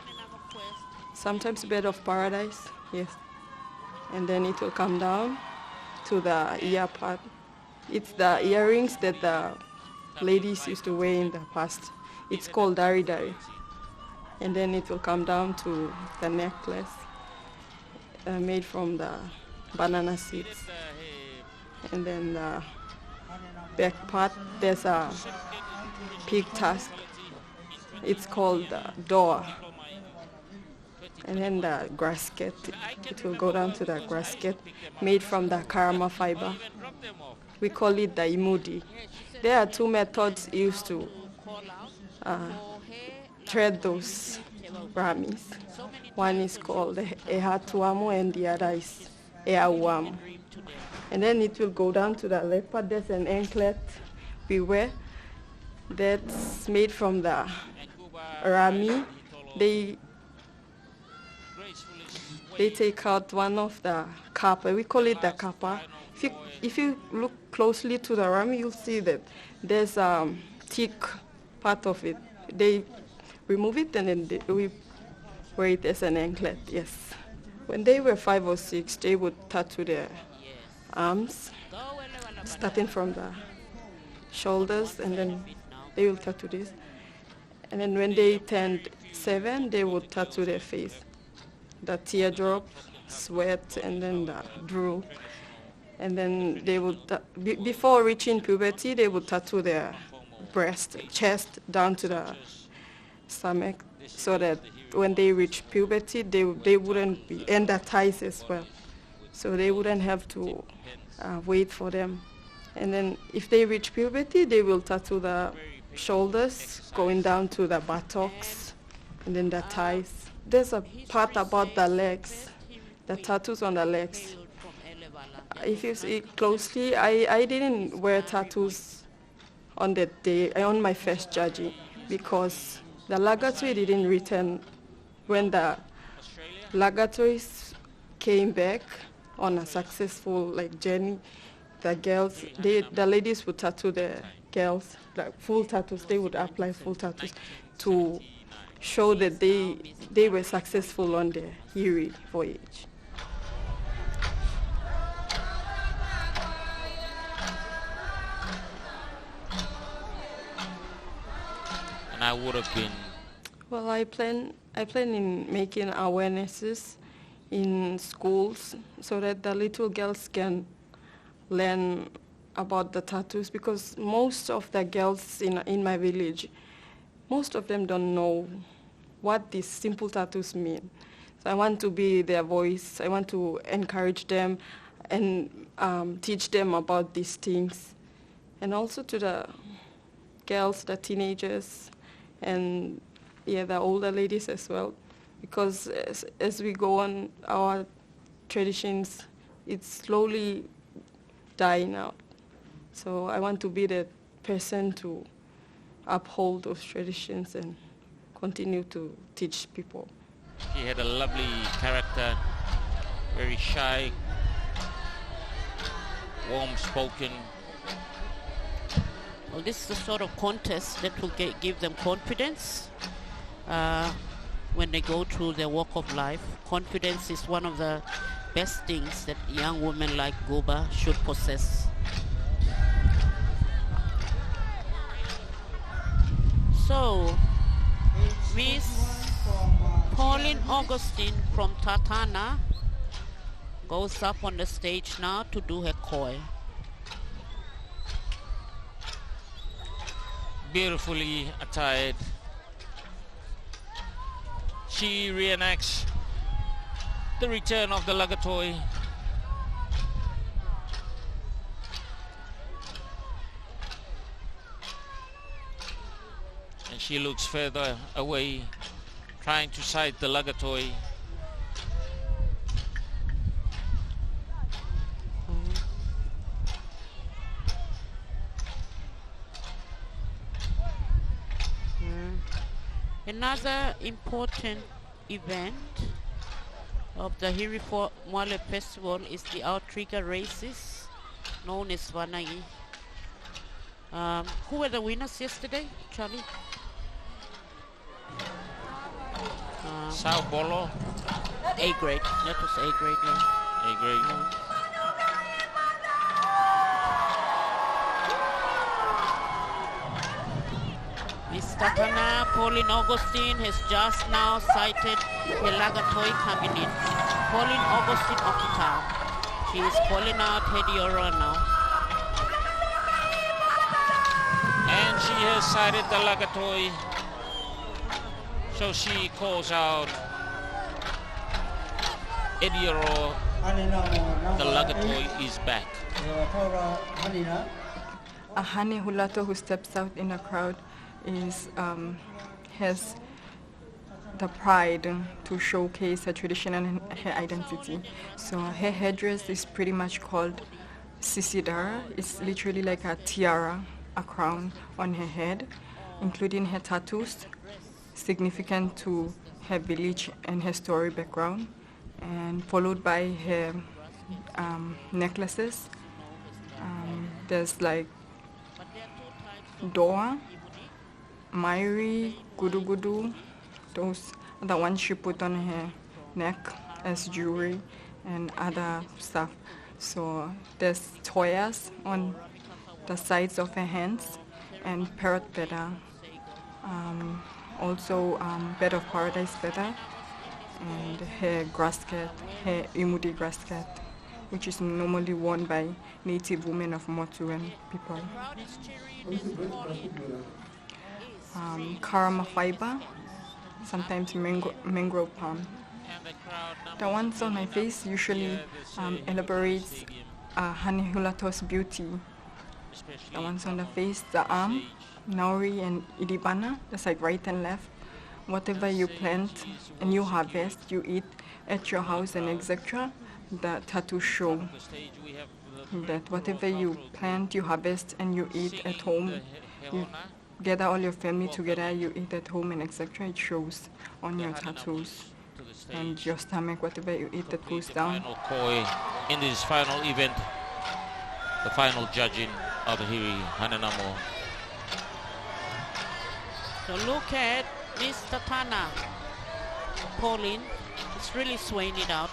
Speaker 9: sometimes bird of paradise, yes. And then it will come down to the ear part. It's the earrings that the ladies used to wear in the past. It's called dari dari. And then it will come down to the necklace made from the banana seeds. And then the back part, there's a pig tusk. It's called door. And then the grasket, it will go down to the grasket made from the karama fiber. We call it the imudi. There are two methods used to thread those ramis. One is called ehatuamu and the other is eauamu. And then it will go down to the leg part. There's an anklet we wear that's made from the rami. They take out one of the kappa. We call it the kappa. If you look closely to the rami, you'll see that there's a thick part of it. They remove it and then we wear it as an anklet, yes. When they were 5 or 6, they would tattoo their arms, starting from the shoulders, and then they will tattoo this. And then when they turned 7, they would tattoo their face. The teardrop, sweat, and then the drool. And then they would, before reaching puberty, they would tattoo their breast, chest, down to the stomach, so that when they reach puberty, they wouldn't be, and the thighs as well. So they wouldn't have to wait for them. And then if they reach puberty, they will tattoo the shoulders, going down to the buttocks, and then the thighs. There's a part about the legs, the tattoos on the legs. If you see closely, I didn't wear tattoos on that day, on my first jaji, because the Lagatoi didn't return. When the Lagatois came back on a successful journey, the girls, the ladies would tattoo the girls, like full tattoos. They would apply full tattoos to show that they were successful on the Hiri voyage.
Speaker 20: And I would have been.
Speaker 9: Well, I plan in making awarenesses in schools so that the little girls can learn about the tattoos, because most of the girls in my village, most of them don't know what these simple tattoos mean. So I want to be their voice. I want to encourage them and teach them about these things. And also to the girls, the teenagers, and the older ladies as well. Because as we go on, our traditions, it's slowly dying out. So I want to be the person to uphold those traditions and continue to teach people.
Speaker 20: He had a lovely character, very shy, warm-spoken.
Speaker 21: Well, this is the sort of contest that will give them confidence when they go through their walk of life. Confidence is one of the best things that young women like Guba should possess. So, Miss Pauline Augustine from Tatana goes up on the stage now to do her koi.
Speaker 20: Beautifully attired. She reenacts the return of the Lagatoi. And she looks further away, trying to sight the Lagatoi.
Speaker 21: Another important event of the Hiri Moale Festival is the outrigger races known as Vanagi. Who were the winners yesterday, Charlie?
Speaker 20: Sao Bolo.
Speaker 21: A grade. That was A grade, yeah.
Speaker 20: A grade.
Speaker 21: Miss Tatana, Pauline Augustine has just now sighted Helagatoi coming in. Pauline Augustine Okita. She is pulling out Hediora now.
Speaker 20: And she has sighted the Lagatoi. So she calls out Edioro. The Lagatoi is back.
Speaker 10: A Hane Hulato who steps out in a crowd has the pride to showcase her tradition and her identity. So her headdress is pretty much called Sisidara. It's literally like a tiara, a crown on her head, including her tattoos, significant to her village and her story background, and followed by her necklaces. There's like Doa, Mairi, Gudu Gudu, those are the ones she put on her neck as jewelry and other stuff. So there's toyas on the sides of her hands and parrot feather. Also bed of paradise feather and her grass cat, her Imudi grass cat, which is normally worn by native women of Motuan people. Karama fiber, sometimes mangrove palm. The ones on my face usually elaborates Hane Hulato's beauty. The ones on the face, the arm, Nauri and Idibana, that's like right and left. Whatever you plant and you harvest, you eat at your house and etc., the tattoo show that whatever you plant, you harvest and you eat at home, you gather all your family together, you eat at home and etc., it shows on your tattoos and your stomach, whatever you eat that goes down.
Speaker 20: Final koi in this final event, the final judging of the Hiri Hanenamo.
Speaker 21: So look at Miss Tatana, Pauline. It's really swaying it out.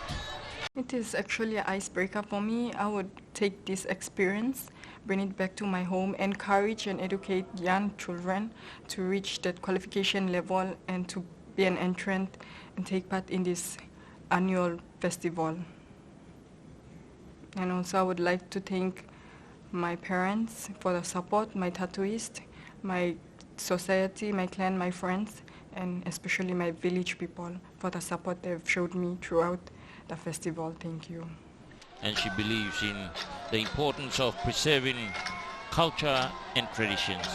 Speaker 10: It is actually an icebreaker for me. I would take this experience, bring it back to my home, encourage and educate young children to reach that qualification level and to be an entrant and take part in this annual festival. And also I would like to thank my parents for the support, my tattooist, my society, my clan, my friends, and especially my village people for the support they've showed me throughout the festival. Thank you.
Speaker 20: And she believes in the importance of preserving culture and traditions.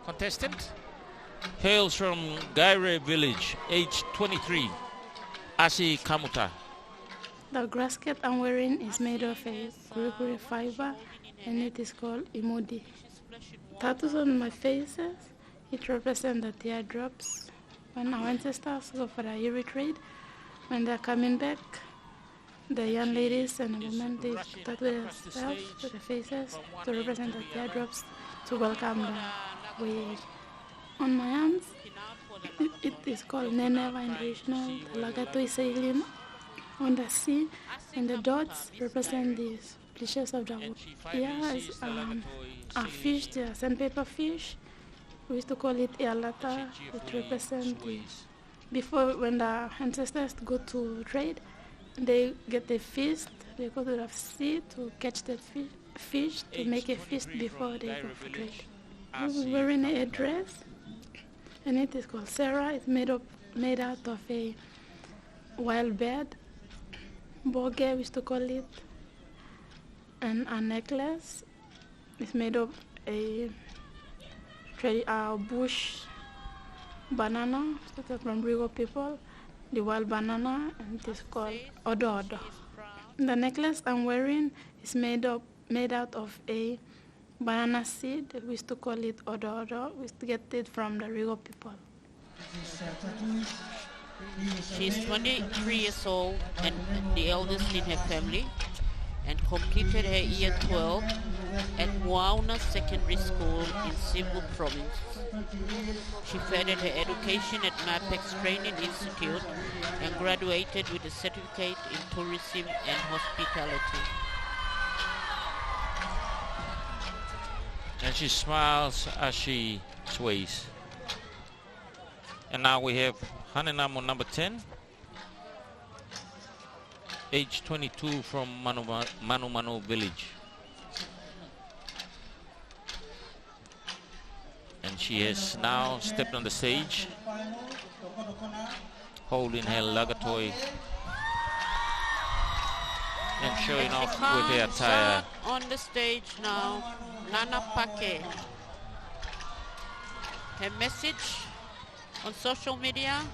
Speaker 20: Contestant hails from Gaire village, age 23, Asi Kamuta.
Speaker 11: The grass cat I'm wearing is made of a guriguri fiber and it is called Imudi. Tattoos on my faces, it represents the teardrops. When our ancestors go for the Hiri trade, when they're coming back, the young ladies and the women, they tattoo themselves to the faces to represent the teardrops to welcome the voyage. On my arms, it is called Neneva in traditional. The Lagatoi sailing on the sea, and the dots represent the fishes of the water. Yeah, it's a fish, the sandpaper fish. We used to call it Ialata. It represents the, before when the ancestors go to trade, they get a feast, they go to the sea to catch that fish to make a feast before they go for trade. I was wearing a dress, and it is called Sarah. It's made out of a wild bird. Boge, we used to call it, and a necklace. It's made of a bush banana, started from Brigo people, the wild banana, and it is called Odo Odo. The necklace I'm wearing is made out of a banana seed. We used to call it odo. We used to get it from the Rigo people.
Speaker 21: She's 23 years old and the eldest in her family, and completed her year 12 at Moale Secondary School in Cebu Province. She furthered her education at MAPEX Training Institute and graduated with a certificate in tourism and hospitality.
Speaker 20: And she smiles as she sways. And now we have Hanenamo number 10, age 22, from Manu village. And she has now stepped on the stage, holding her lagatoy and showing off with her attire.
Speaker 21: On the stage now, Nana Pake. Her message on social media: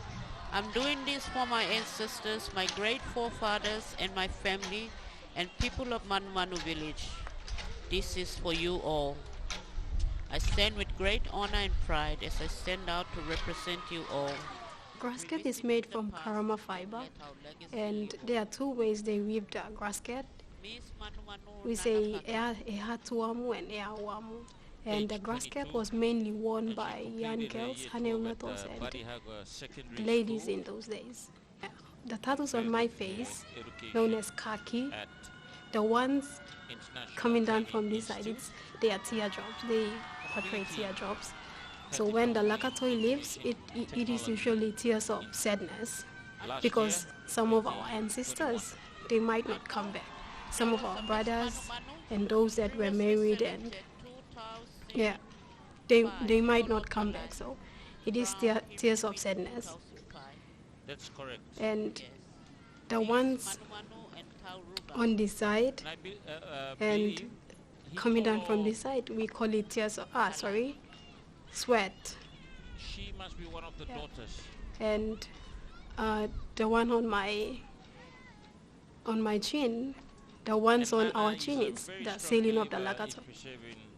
Speaker 21: I'm doing this for my ancestors, my great forefathers, and my family and people of Manu village. This is for you all. I stand with great honor and pride as I stand out to represent you all.
Speaker 12: Grassket is made from karama fiber, and there are two ways they weave the grassket. We say ehatuamu and eawamu. And the grassket was mainly worn by young girls, haneulatos, and ladies in those days. The tattoos on my face, known as kaki, the ones coming down from this side, they are teardrops. They portray teardrops. So when the lakatoi leaves, it is usually tears of sadness, because some of our ancestors, they might not come back. Some of our brothers and those that were married, and yeah, they might not come back. So it is tears of sadness.
Speaker 20: That's correct.
Speaker 12: And the ones on this side and coming down from this side, we call it tears of sweat.
Speaker 20: She must be one of the daughters.
Speaker 12: And the one on my chin, the ones on our chin is the sailing of the lagato.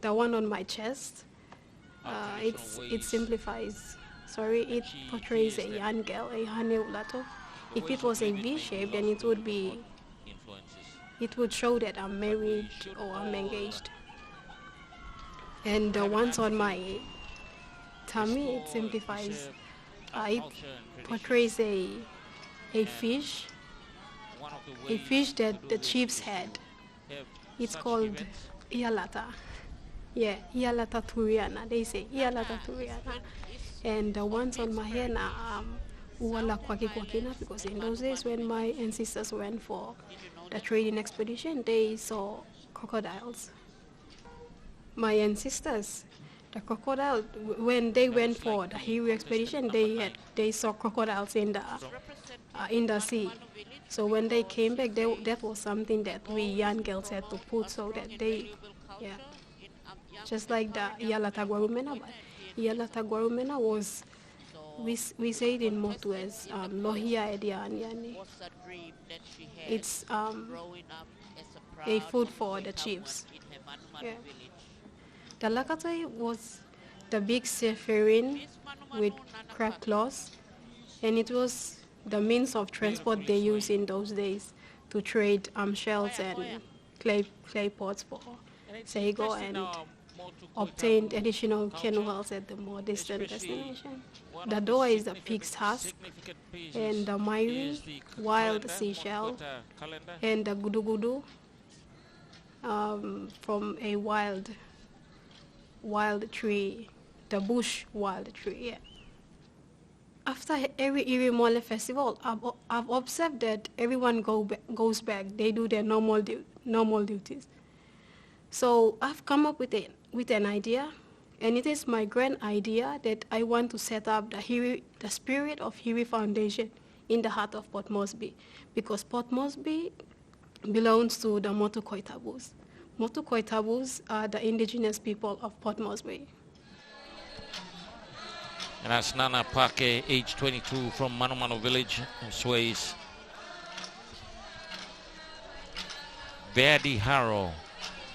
Speaker 12: The one on my chest, it simplifies. It portrays a young girl, a haneulato. If it was a V shape, then it would show that I'm married or I'm engaged. And the ones on my tummy, it simplifies. It portrays a fish that the chiefs had. It's called Ialata. Yeah, Ialata Turiana. They say Ialata Turiana. And the ones on my hair now, Uwala Kwaki Kwakina, because in those days when my ancestors went for the trading expedition, they saw crocodiles. My ancestors, the crocodile, when they went for the Hiri expedition, they saw crocodiles in the sea. So when they came back, that was something that we young girls had to put so that just like the Ialata Guarumena, but Ialata Guarumena was, we say it in Motu as Lohia Edianyani. It's a food for the chiefs. Yeah. The Lakatai was the big seafaring with crab claws, and it was the means of transport they used in those days to trade shells and clay pots for Seigo, and obtained additional canoes at the more distant destination. The doa is the pig's husk, and the mairi, wild seashell, and the gudugudu from a wild tree, the bush wild tree. Yeah. After every Hiri Moale festival, I've observed that everyone goes back. They do their normal duties. So I've come up with an idea, and it is my grand idea that I want to set up the spirit of Hiri Foundation in the heart of Port Moresby, because Port Moresby belongs to the Motukoi Tabus. Motukoi Tabus are the indigenous people of Port Moresby.
Speaker 20: And that's Nana Pake, age 22, from Manu village, sways. Verdi Haro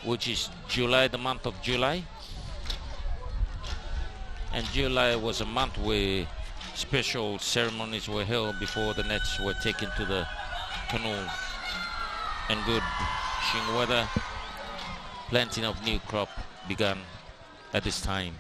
Speaker 20: which is July, the month of July. And July was a month where special ceremonies were held before the nets were taken to the canoe. And good fishing weather, planting of new crop began at this time.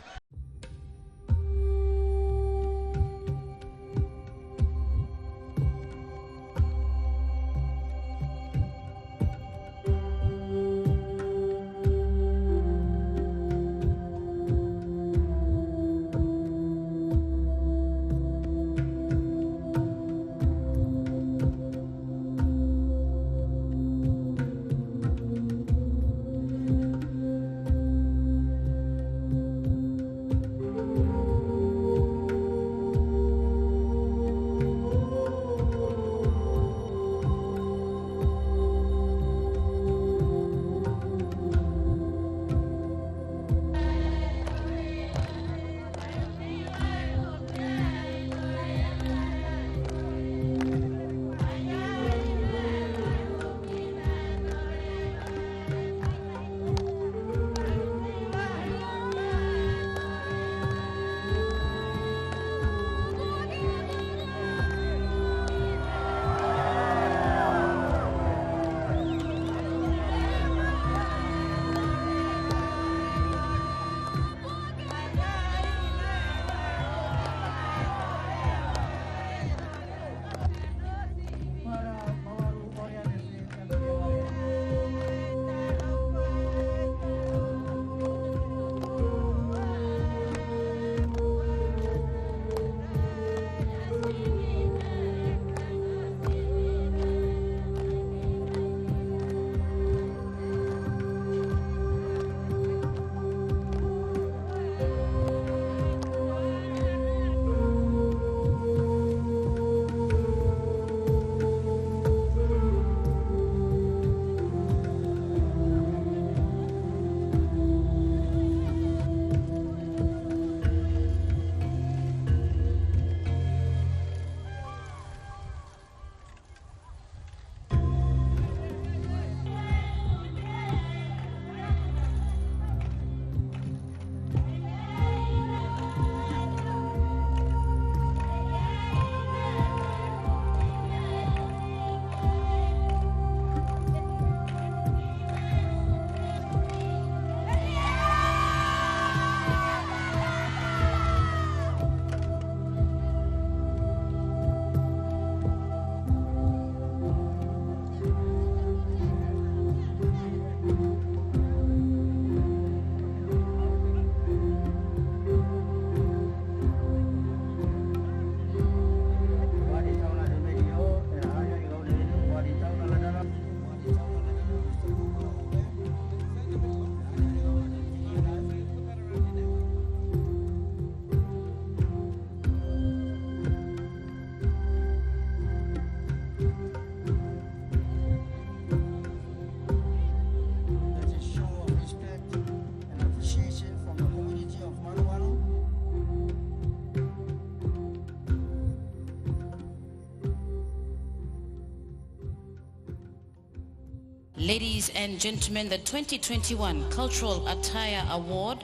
Speaker 15: Ladies and gentlemen, the 2021 Cultural Attire Award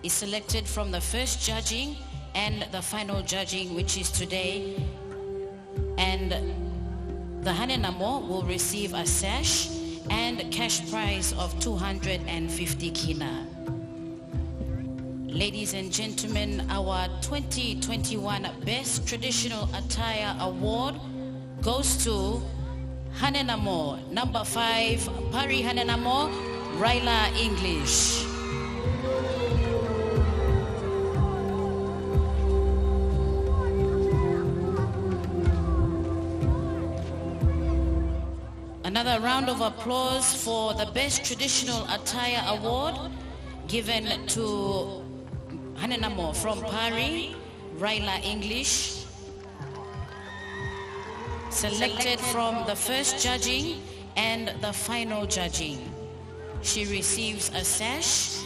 Speaker 15: is selected from the first judging and the final judging, which is today. And the Hanenamo will receive a sash and a cash prize of 250 kina. Ladies and gentlemen, our 2021 Best Traditional Attire Award goes to Hanenamo, number 5, Pari Hanenamo, Raila English. Another round of applause for the Best Traditional Attire Award given to Hanenamo from Pari, Raila English. Selected from the first judging and the final judging. She receives a sash